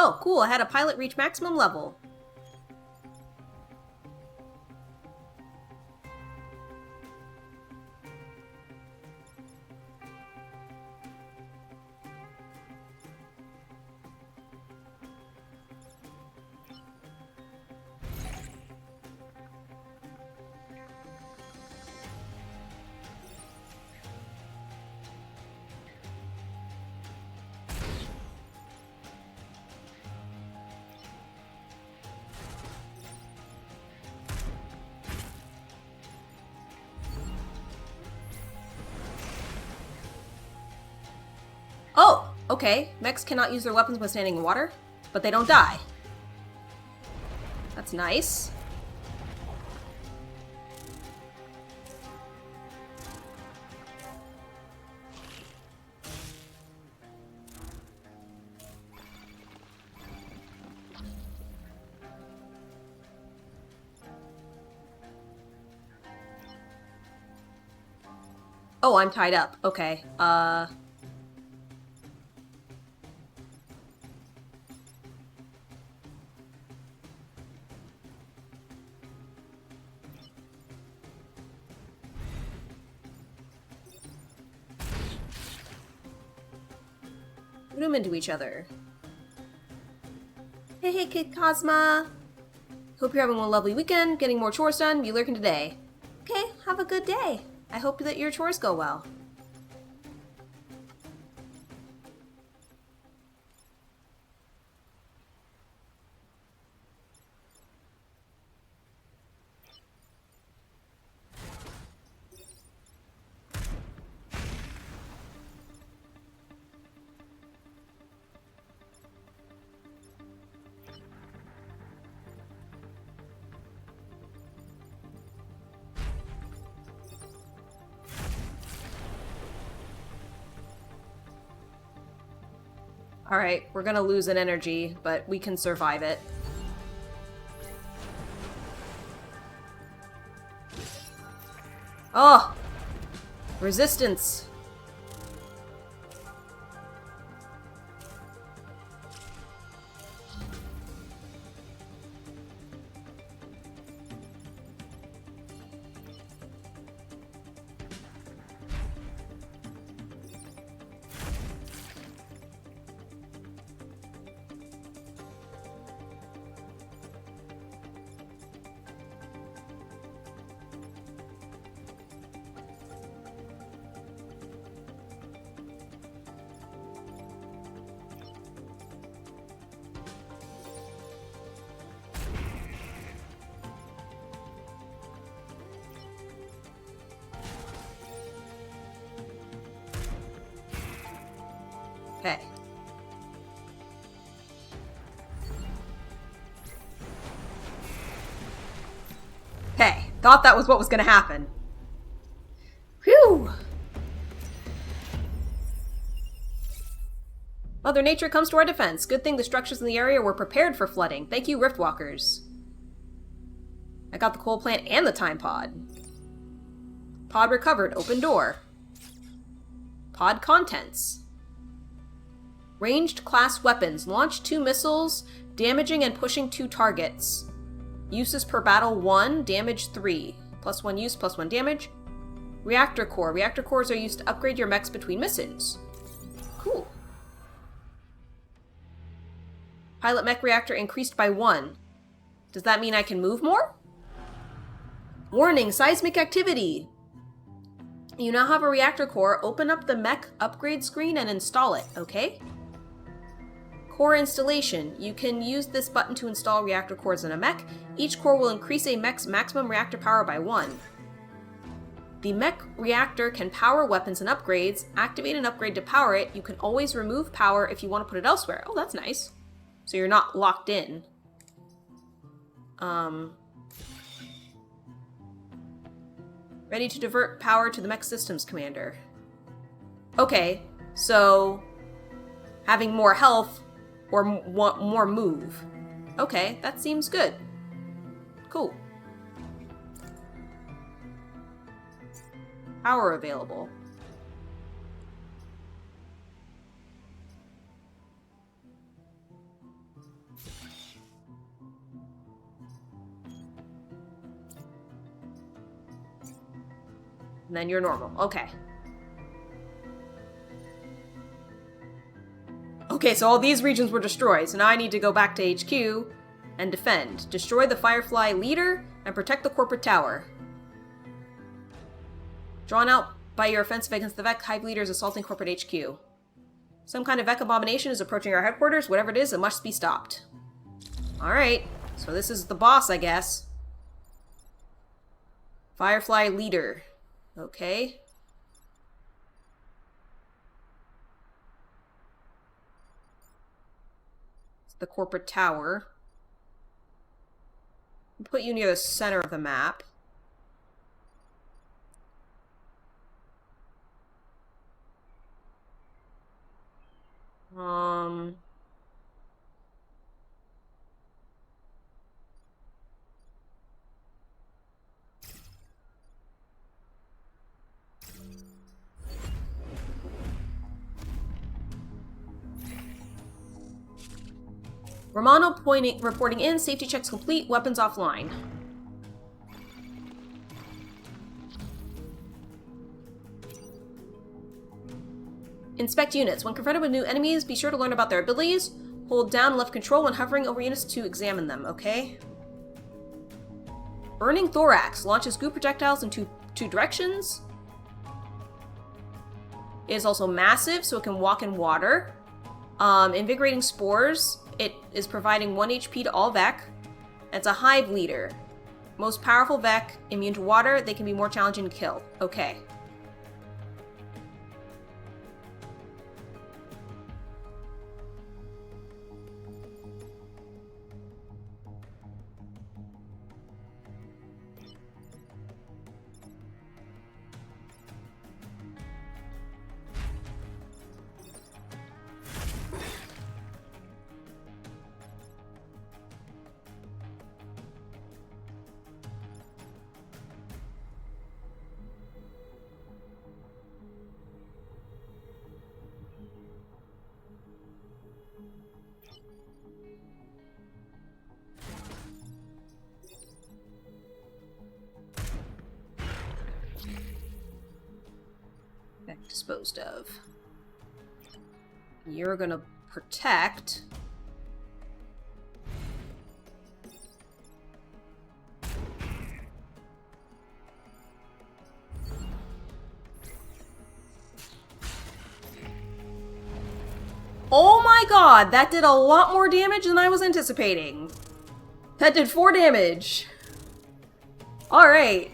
Oh, cool, I had a pilot reach maximum level. Okay, mechs cannot use their weapons when standing in water, but they don't die. That's nice. Oh, I'm tied up. Okay. Put them into each other. Hey, Kid Cosma! Hope you're having a lovely weekend, getting more chores done, you lurking today. Okay, have a good day. I hope that your chores go well. Alright, we're gonna lose an energy, but we can survive it. Oh! Resistance! Okay. Okay, thought that was what was gonna happen. Whew! Mother Nature comes to our defense. Good thing the structures in the area were prepared for flooding. Thank you, Riftwalkers. I got the coal plant and the time pod. Pod recovered. Open door. Pod contents. Ranged class weapons. Launch 2 missiles, damaging and pushing 2 targets. Uses per battle 1, damage 3. +1 use, +1 damage. Reactor core. Reactor cores are used to upgrade your mechs between missions. Cool. Pilot mech reactor increased by 1. Does that mean I can move more? Warning, seismic activity. You now have a reactor core. Open up the mech upgrade screen and install it, okay? Core installation. You can use this button to install reactor cores in a mech. Each core will increase a mech's maximum reactor power by 1. The mech reactor can power weapons and upgrades. Activate an upgrade to power it. You can always remove power if you want to put it elsewhere. Oh, that's nice. So you're not locked in. Ready to divert power to the mech systems commander. Okay, so having more health or more move. Okay, that seems good. Cool. Power available. And then you're normal. Okay. Okay, so all these regions were destroyed, so now I need to go back to HQ and defend. Destroy the Firefly leader and protect the corporate tower. Drawn out by your offensive against the Vec, Hive leader is assaulting corporate HQ. Some kind of Vec abomination is approaching our headquarters. Whatever it is, it must be stopped. Alright, so this is the boss, I guess. Firefly leader. Okay. the corporate tower. Put you near the center of the map. Romano reporting in, safety checks complete, weapons offline. Inspect units. When confronted with new enemies, be sure to learn about their abilities. Hold down and left control when hovering over units to examine them, okay? Burning Thorax. Launches goo projectiles in two directions. It is also massive, so it can walk in water. Invigorating Spores. It is providing 1 HP to all Vec. It's a Hive Leader. Most powerful Vec, immune to water, they can be more challenging to kill. Okay. Disposed of. You're gonna protect. Oh my god, that did a lot more damage than I was anticipating. That did 4 damage. Alright.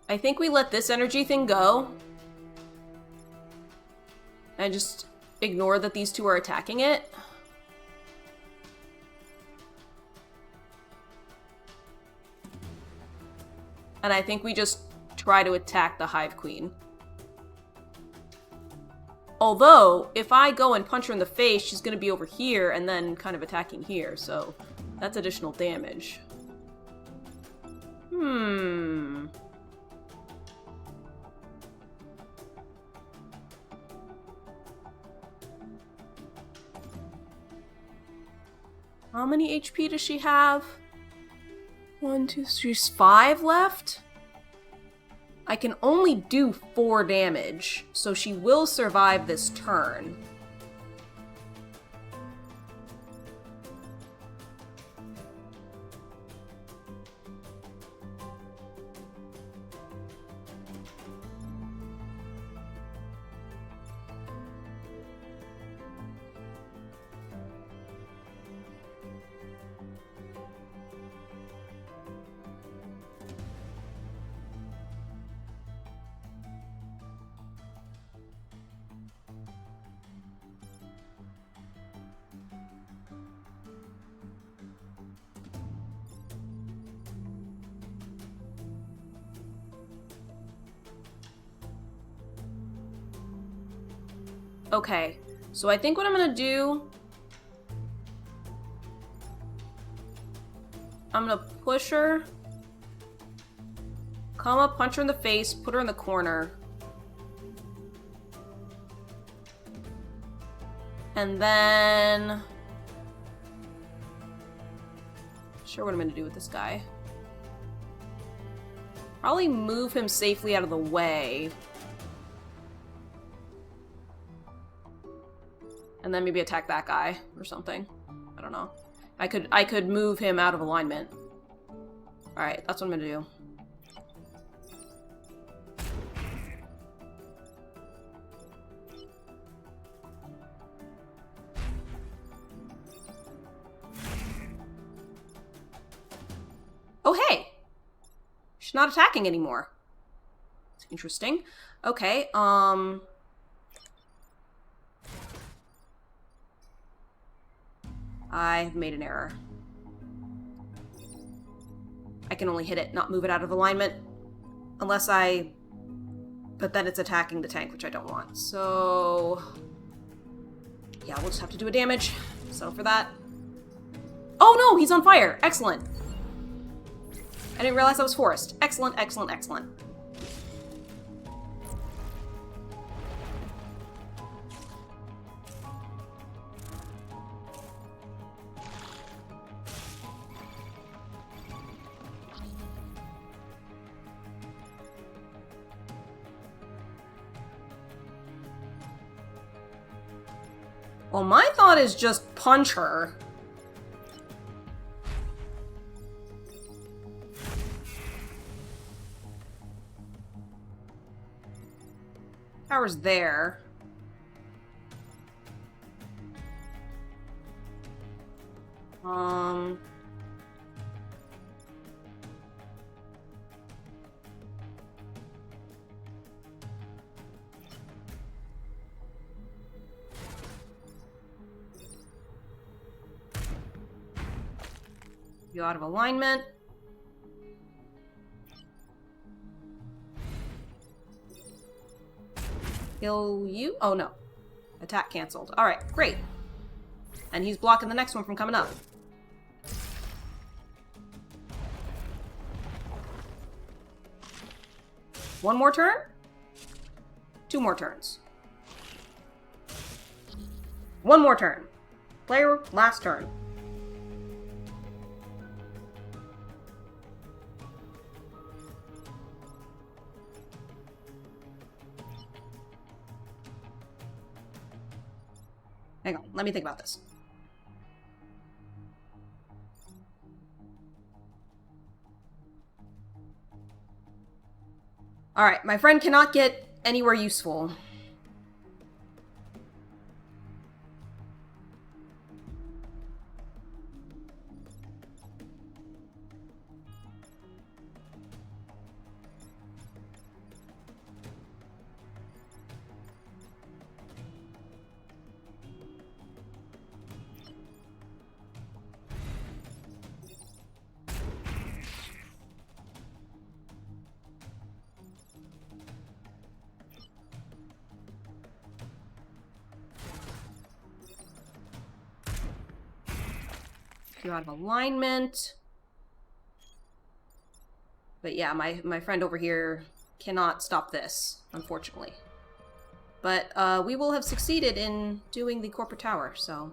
I think we let this energy thing go. And just ignore that these two are attacking it. And I think we just try to attack the Hive Queen. Although, if I go and punch her in the face, she's going to be over here and then kind of attacking here, so that's additional damage. How many HP does she have? 1, 2, 3, 5 left? I can only do 4 damage, so she will survive this turn. Okay, so I think what I'm gonna do... I'm gonna push her, come up, punch her in the face, put her in the corner. And then... Sure what I'm gonna do with this guy. Probably move him safely out of the way. And then maybe attack that guy or something. I don't know. I could move him out of alignment. Alright, that's what I'm gonna do. Oh, hey! She's not attacking anymore. It's interesting. Okay, I've made an error. I can only hit it, not move it out of alignment. Unless I... But then it's attacking the tank, which I don't want. So... Yeah, we'll just have to do a damage. Settle for that. Oh no, he's on fire! Excellent! I didn't realize that was forest. Excellent, excellent, excellent. Well, my thought is just punch her. Power's there. You out of alignment. Kill you? Oh no. Attack canceled. Alright, great. And he's blocking the next one from coming up. One more turn? 2 more turns. 1 more turn. Player, last turn. Hang on, let me think about this. Alright, my friend cannot get anywhere useful. You out of alignment. But yeah, my friend over here cannot stop this, unfortunately. But we will have succeeded in doing the corporate tower, so...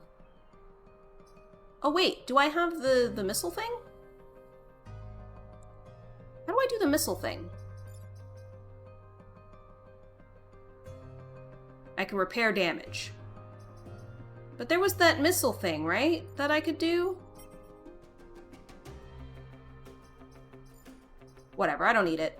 Oh wait, do I have the missile thing? How do I do the missile thing? I can repair damage. But there was that missile thing, right? That I could do? Whatever, I don't need it.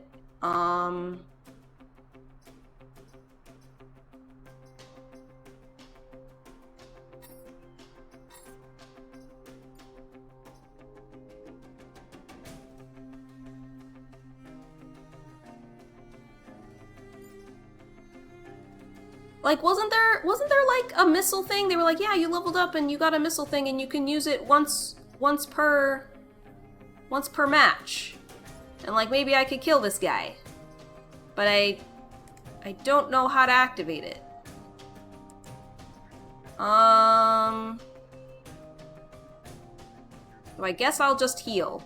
Like, wasn't there like a missile thing? They were like, yeah, you leveled up and you got a missile thing and you can use it once per match. And like, maybe I could kill this guy. But I don't know how to activate it. So I guess I'll just heal.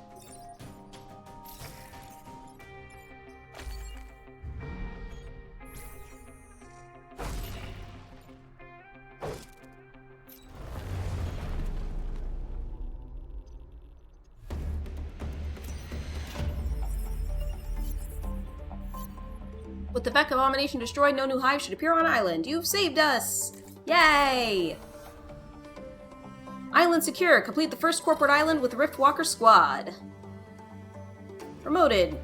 With the Beck Abomination destroyed, no new hive should appear on island. You've saved us! Yay! Island secure. Complete the first corporate island with the Riftwalker squad. Promoted.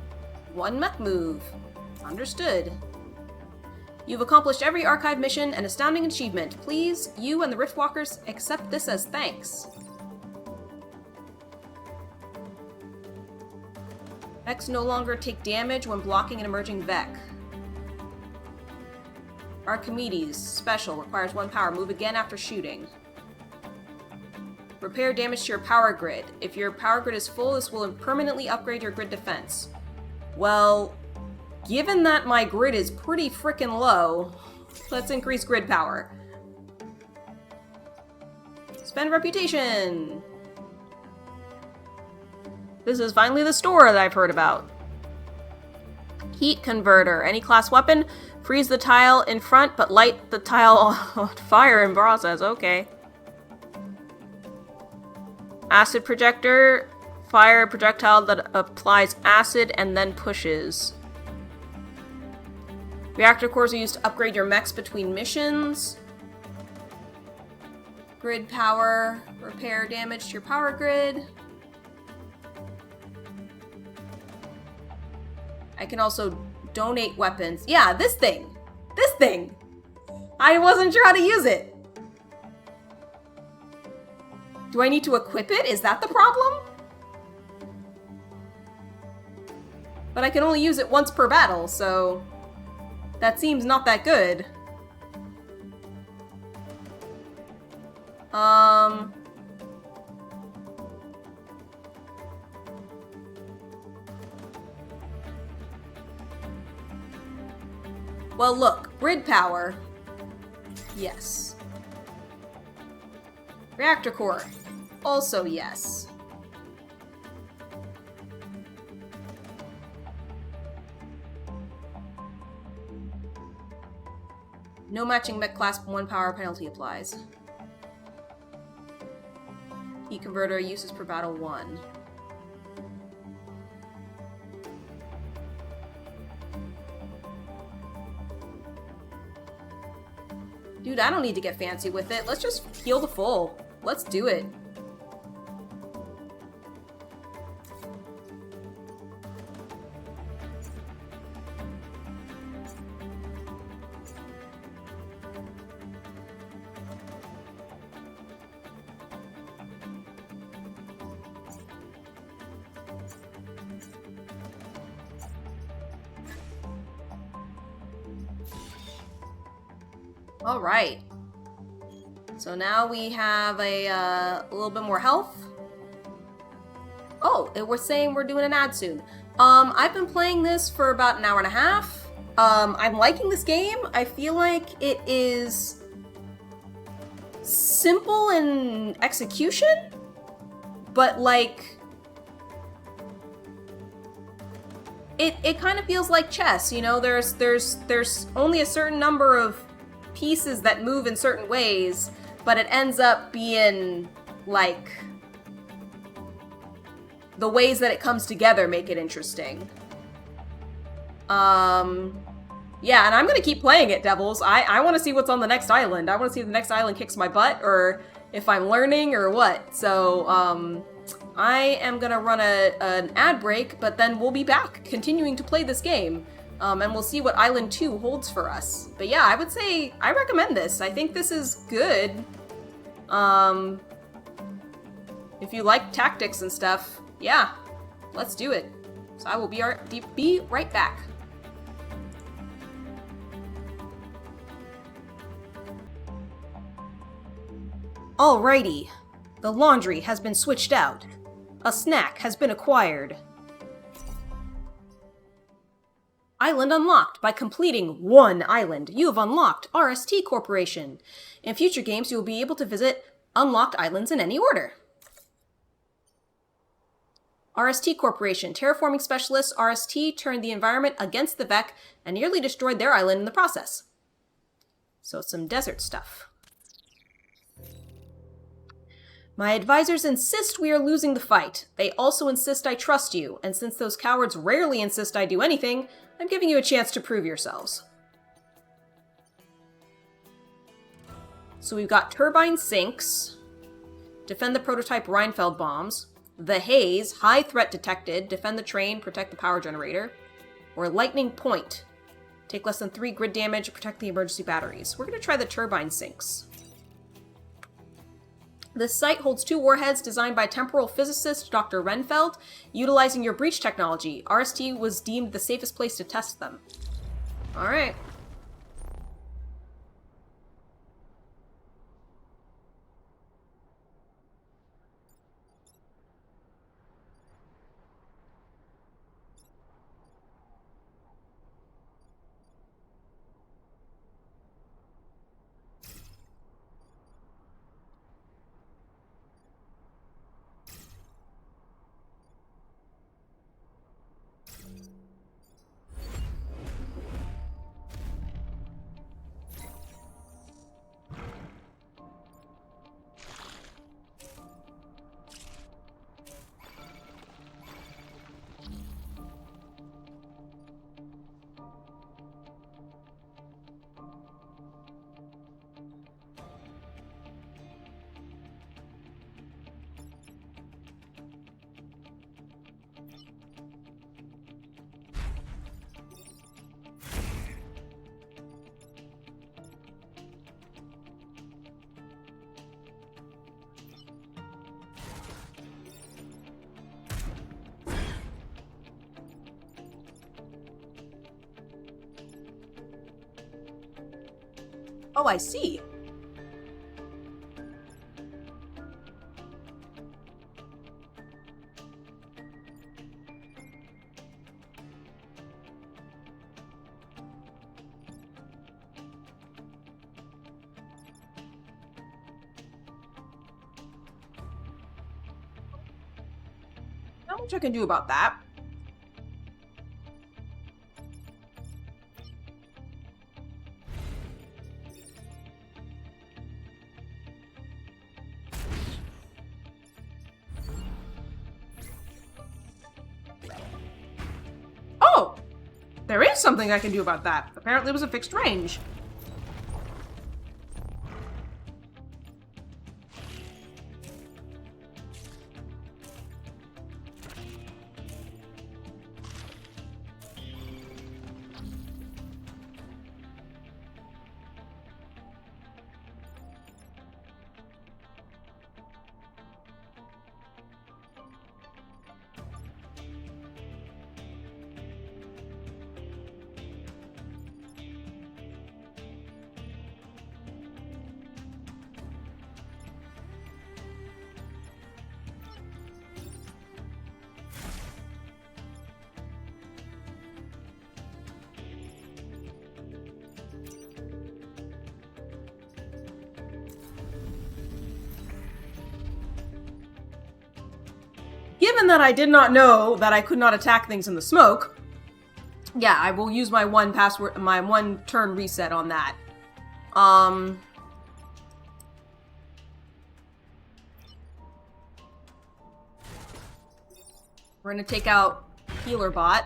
1 mech move. Understood. You've accomplished every archive mission, an astounding achievement. Please, you and the Riftwalkers accept this as thanks. Vex no longer take damage when blocking an emerging Vec. Archimedes, special, requires 1 power. Move again after shooting. Repair damage to your power grid. If your power grid is full, this will permanently upgrade your grid defense. Well, given that my grid is pretty frickin' low, let's increase grid power. Spend reputation! This is finally the store that I've heard about. Heat converter. Any class weapon. Freeze the tile in front, but light the tile on fire in process. Okay. Acid projector. Fire a projectile that applies acid and then pushes. Reactor cores are used to upgrade your mechs between missions. Grid power. Repair damage to your power grid. I can also donate weapons. Yeah, this thing! This thing! I wasn't sure how to use it! Do I need to equip it? Is that the problem? But I can only use it once per battle, so... that seems not that good. Well, look. Grid power. Yes. Reactor core. Also yes. No matching mech class, 1 power penalty applies. Heat converter uses per battle 1. Dude, I don't need to get fancy with it. Let's just heal the full. Let's do it. All right. So now we have a little bit more health. Oh, we're saying we're doing an ad soon. I've been playing this for about an hour and a half. I'm liking this game. I feel like it is simple in execution, but like it kind of feels like chess, you know? There's only a certain number of pieces that move in certain ways, but it ends up being like the ways that it comes together make it interesting. Yeah, and I'm gonna keep playing it, Devils. I want to see what's on the next island. I want to see if the next island kicks my butt, or if I'm learning, or what. So, I am gonna run an ad break, but then we'll be back, continuing to play this game. And we'll see what Island 2 holds for us. But yeah, I would say I recommend this. I think this is good. If you like tactics and stuff, yeah, let's do it. So I will be right back. Alrighty. The laundry has been switched out. A snack has been acquired. Island unlocked. By completing one island, you have unlocked RST Corporation. In future games, you will be able to visit unlocked islands in any order. RST Corporation. Terraforming specialists RST turned the environment against the Vec and nearly destroyed their island in the process. So some desert stuff. My advisors insist we are losing the fight. They also insist I trust you, and since those cowards rarely insist I do anything, I'm giving you a chance to prove yourselves. So we've got turbine sinks, defend the prototype Reinfeld bombs, the haze, high threat detected, defend the train, protect the power generator, or lightning point, take less than 3 grid damage, protect the emergency batteries. We're going to try the turbine sinks. This site holds 2 warheads designed by temporal physicist Dr. Renfeld. Utilizing your breach technology, RST was deemed the safest place to test them. Alright. Oh, I see. Not much I can do about that. Oh! There is something I can do about that. Apparently it was a fixed range. Given that I did not know that I could not attack things in the smoke, yeah, I will use my one turn reset on that. We're gonna take out Healer Bot.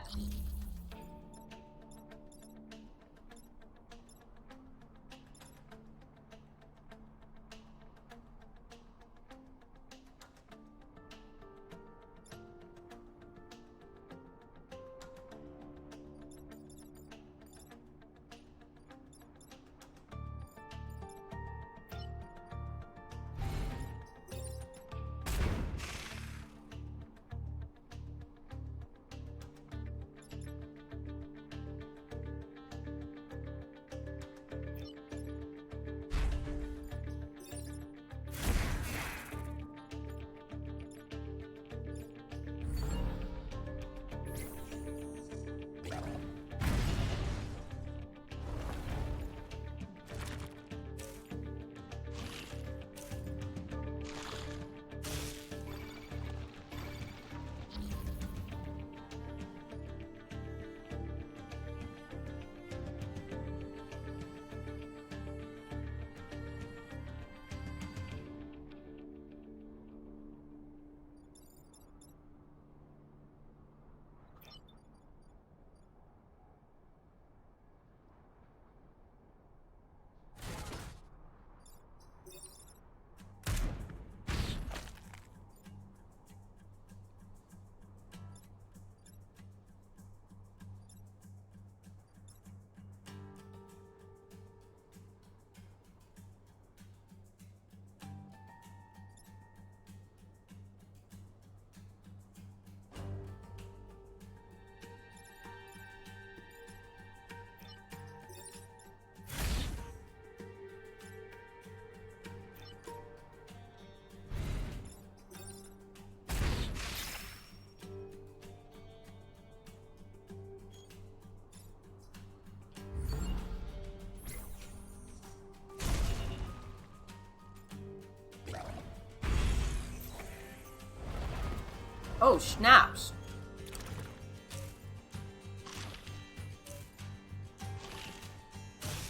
Oh, snaps.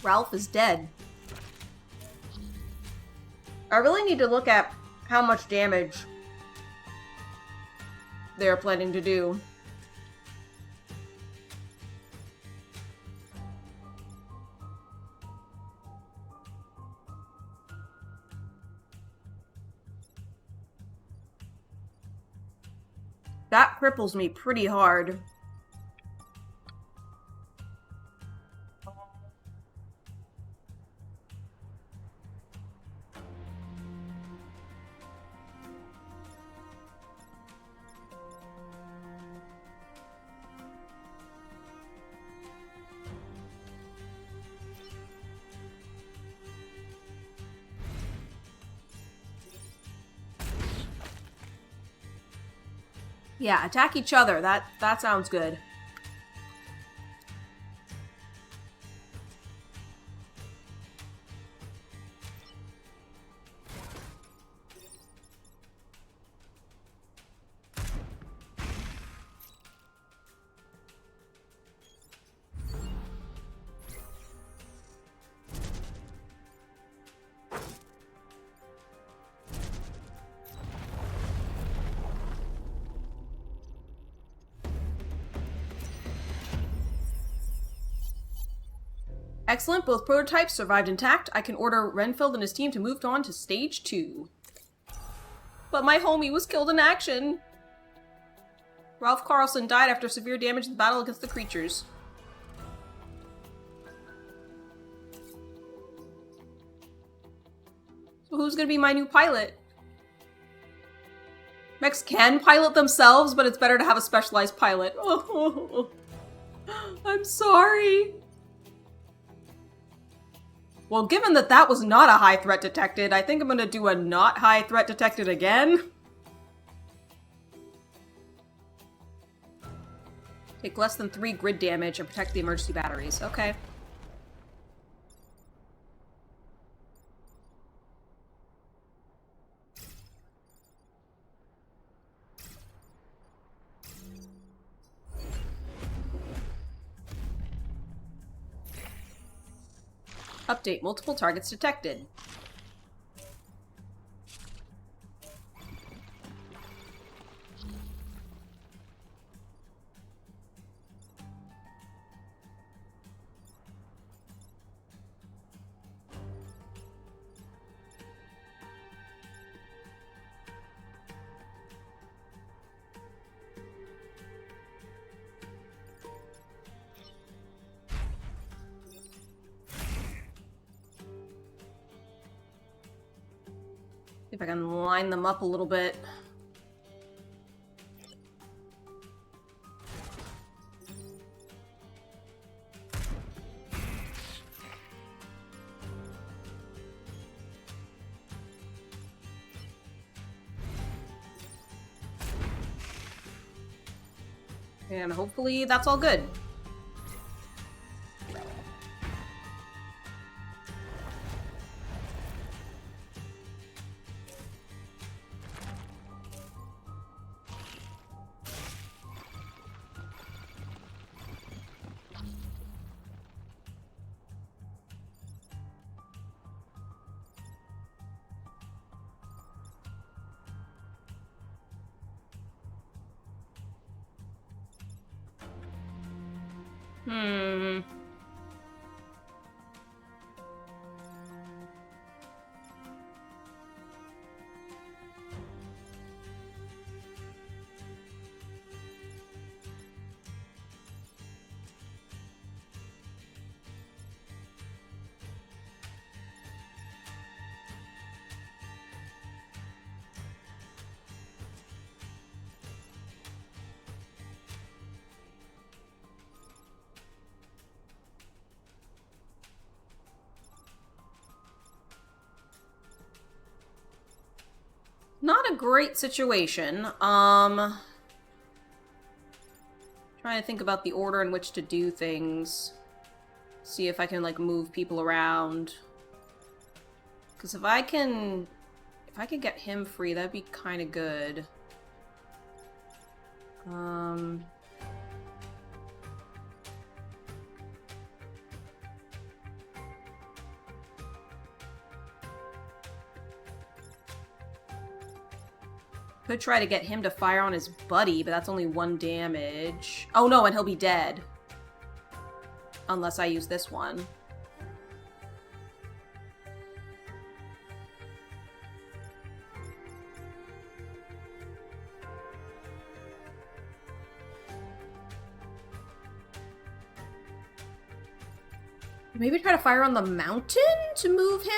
Ralph is dead. I really need to look at how much damage they're planning to do. That cripples me pretty hard. Yeah, attack each other. That sounds good. Excellent, both prototypes survived intact. I can order Renfield and his team to move on to stage 2. But my homie was killed in action! Ralph Carlson died after severe damage in the battle against the creatures. So who's gonna be my new pilot? Mechs can pilot themselves, but it's better to have a specialized pilot. Oh, I'm sorry. Well, given that that was not a high threat detected, I think I'm gonna do a not high threat detected again. Take less than 3 grid damage and protect the emergency batteries. Okay. Update. Multiple targets detected. See if I can line them up a little bit. And hopefully that's all good. Not a great situation. Trying to think about the order in which to do things. See if I can, like, move people around. Because if I can get him free, that'd be kind of good. Um... Could try to get him to fire on his buddy, but that's only 1 damage. Oh no, and he'll be dead. Unless I use this one. Maybe try to fire on the mountain to move him?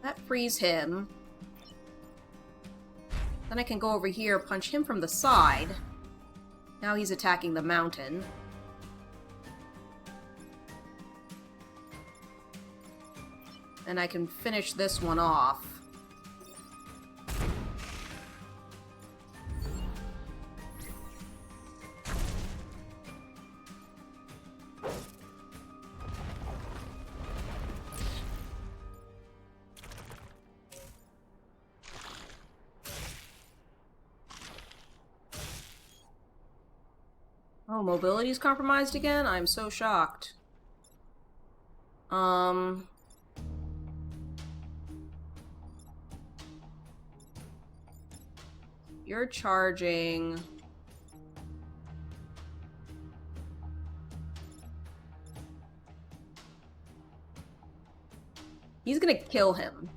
That frees him. Then I can go over here, punch him from the side. Now he's attacking the mountain. And I can finish this one off. Oh, mobility's compromised again? I'm so shocked. You're charging... He's gonna kill him.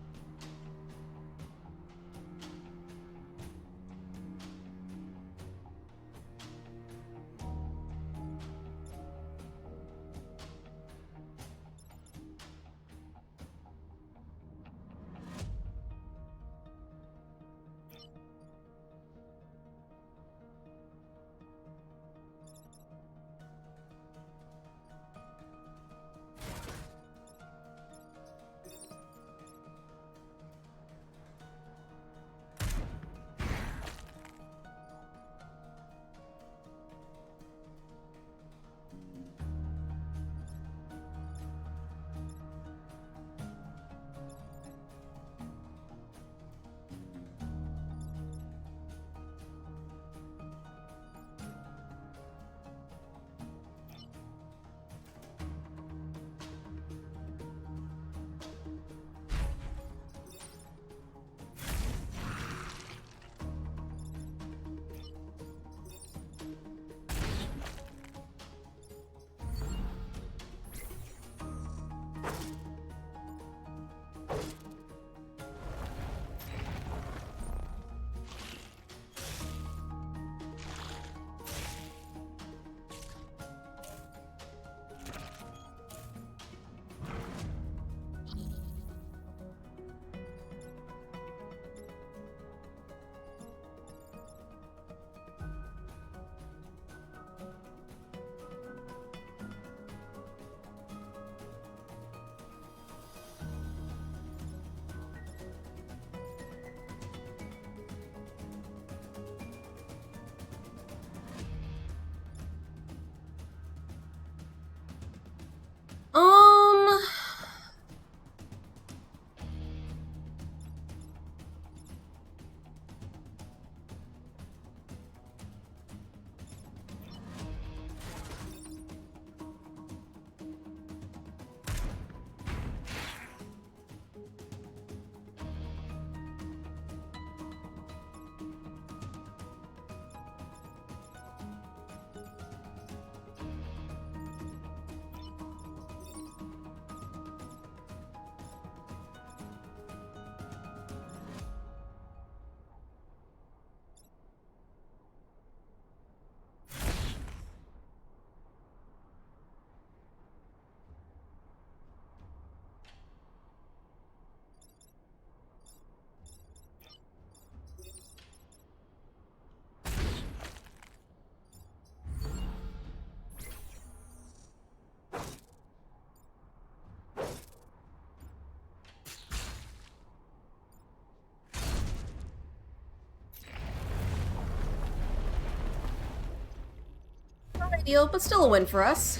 deal, but still a win for us.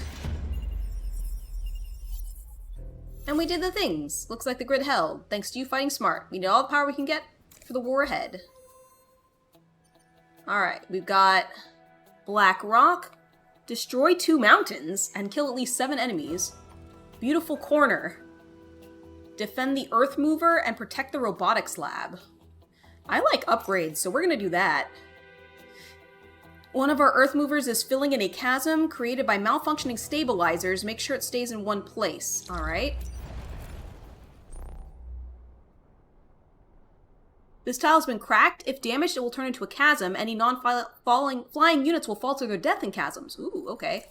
And we did the things. Looks like the grid held, thanks to you fighting smart. We need all the power we can get for the war ahead. Alright, we've got Black Rock. Destroy 2 mountains and kill at least 7 enemies. Beautiful Corner. Defend the Earth Mover and protect the Robotics Lab. I like upgrades, so we're gonna do that. One of our Earth Movers is filling in a chasm created by malfunctioning stabilizers. Make sure it stays in one place. Alright. This tile has been cracked. If damaged, it will turn into a chasm. Any flying units will fall to their death in chasms. Ooh, okay.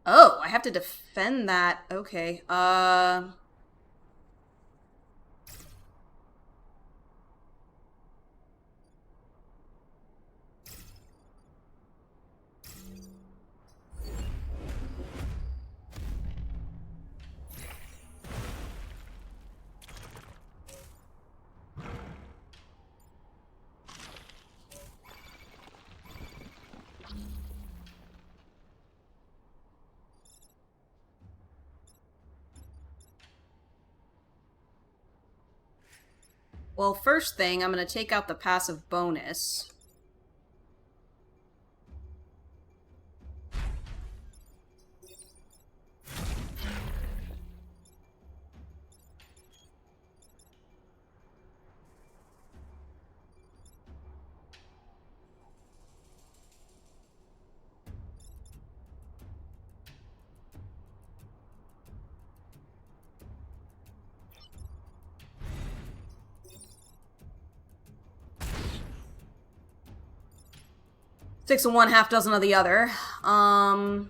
Oh, I have to defend that. Okay, 1st thing, I'm going to take out the passive bonus. Six of one, half dozen of the other. Oh,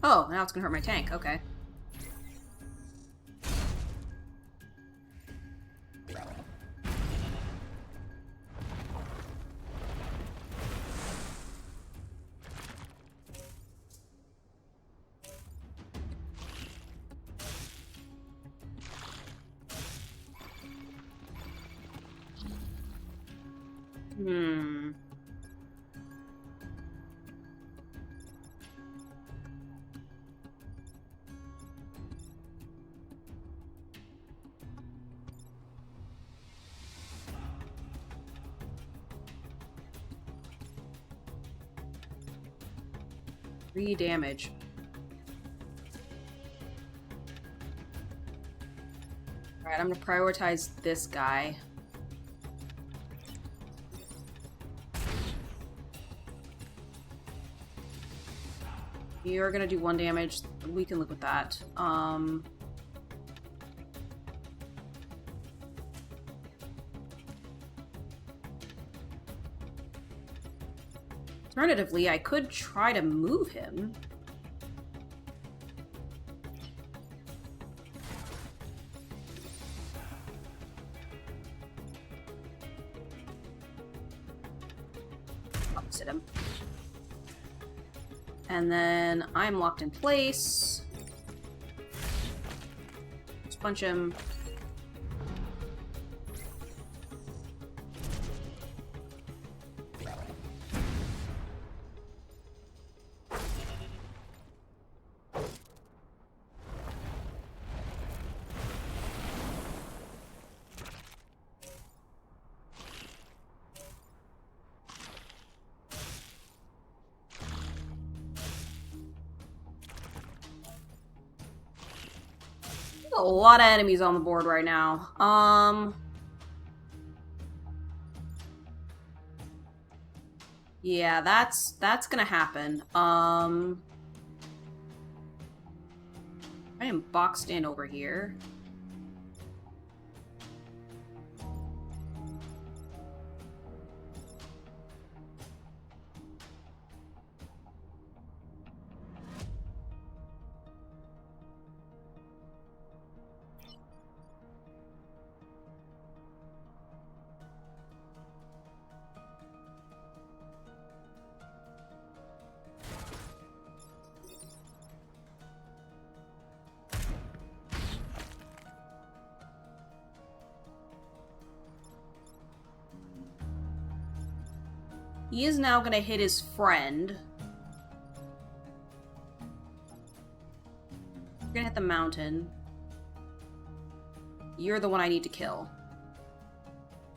now it's gonna hurt my tank. Okay. Hmm. Three damage. Alright, I'm gonna prioritize this guy. You're gonna do 1 damage. We can live with that. Alternatively, I could try to move him. Opposite him. And then I'm locked in place. Let's punch him. A lot of enemies on the board right now. Yeah, that's gonna happen. I am boxed in over here. He is now gonna hit his friend. We're gonna hit the mountain. You're the one I need to kill.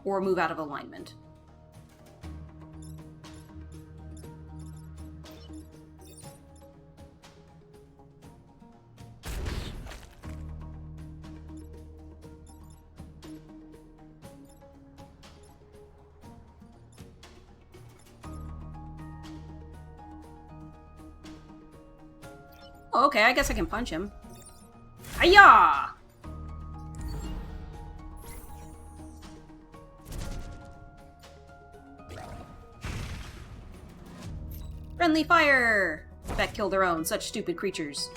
Or move out of alignment. Oh, okay, I guess I can punch him. Hiya! Friendly fire! That killed their own, such stupid creatures.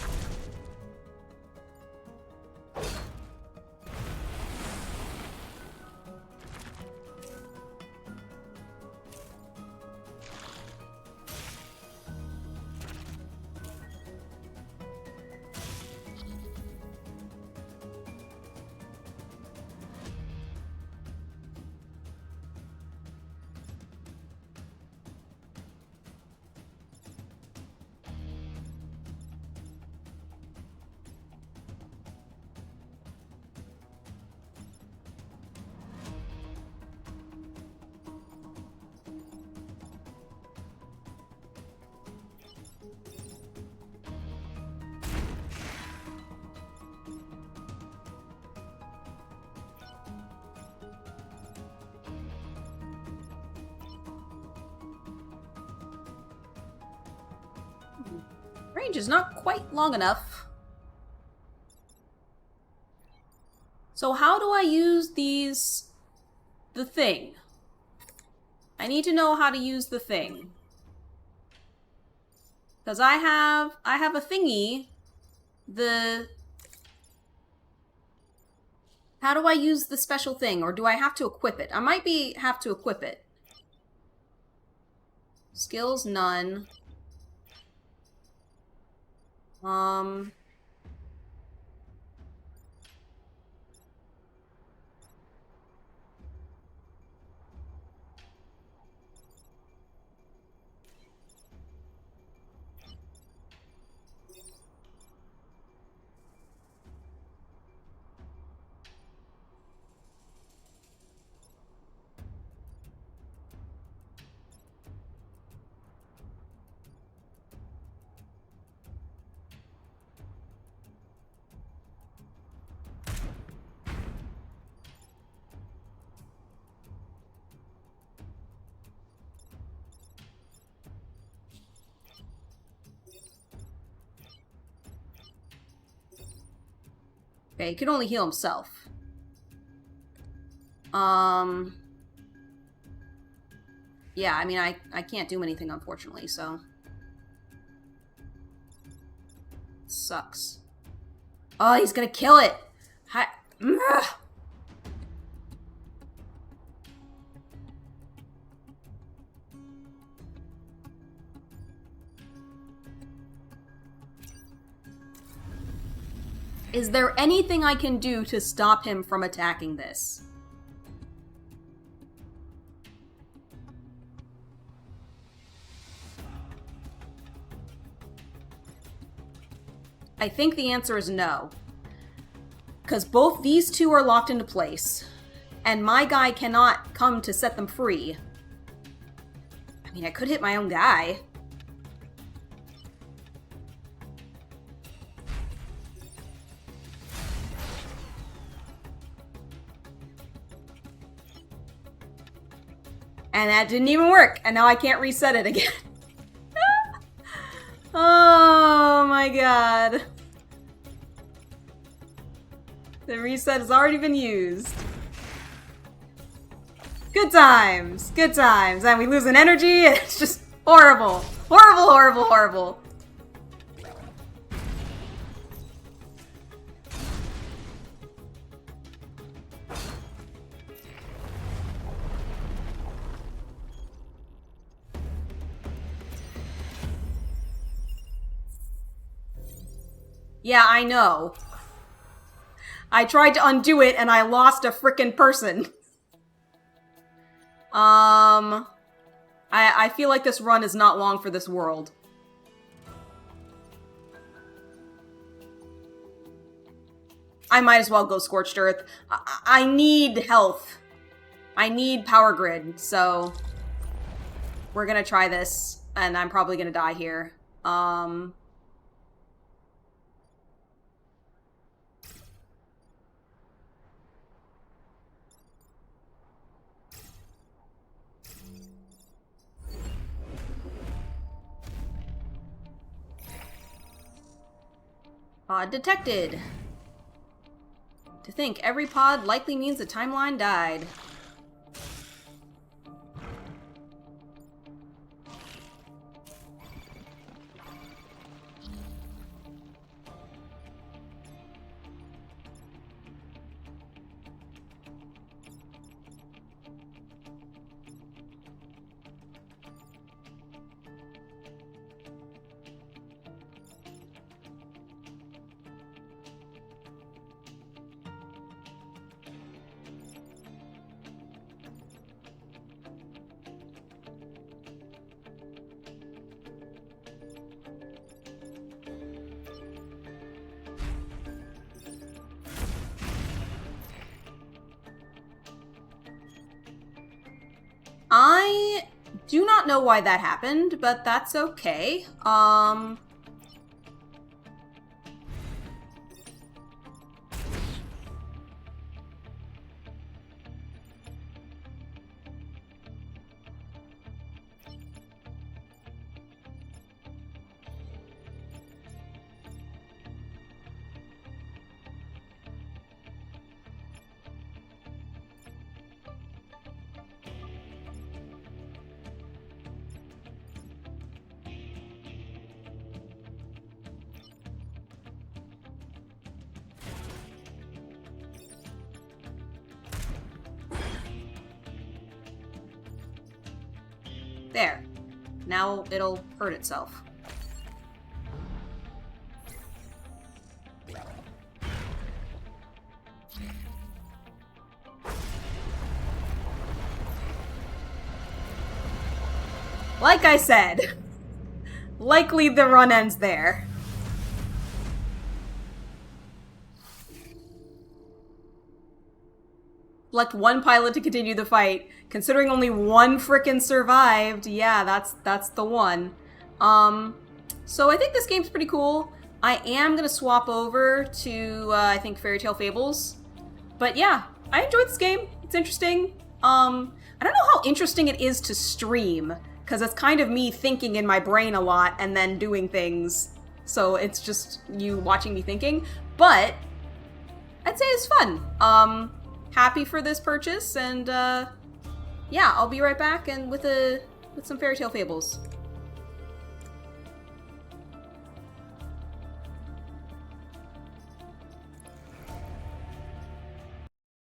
Range is not quite long enough. So how do I use these... the thing? I need to know how to use the thing. Because I have a thingy. How do I use the special thing? Or do I have to equip it? I might have to equip it. Skills, none. Okay, he can only heal himself. Yeah, I mean, I can't do anything, unfortunately, so... Sucks. Oh, he's gonna kill it! Hi. Ugh. Is there anything I can do to stop him from attacking this? I think the answer is no. Because both these two are locked into place, and my guy cannot come to set them free. I mean, I could hit my own guy. And that didn't even work, and now I can't reset it again. Oh my god. The reset has already been used. Good times, good times. And we lose an energy, and it's just horrible. Horrible, horrible, horrible. Yeah, I know. I tried to undo it and I lost a frickin' person. I I feel like this run is not long for this world. I might as well go Scorched Earth. I need health. I need Power Grid, so we're gonna try this, and I'm probably gonna die here. Pod detected. To think, every pod likely means the timeline died. I do not know why that happened, but that's okay. There. Now it'll hurt itself. Like I said, likely the run ends there. Select one pilot to continue the fight. Considering only one frickin' survived, yeah, that's the one. So I think this game's pretty cool. I am gonna swap over to, I think, Fairy Tale Fables. But yeah, I enjoyed this game. It's interesting. I don't know how interesting it is to stream, because it's kind of me thinking in my brain a lot and then doing things. So it's just you watching me thinking. But I'd say it's fun. Happy for this purchase, and yeah, I'll be right back and with some Fairy Tale Fables.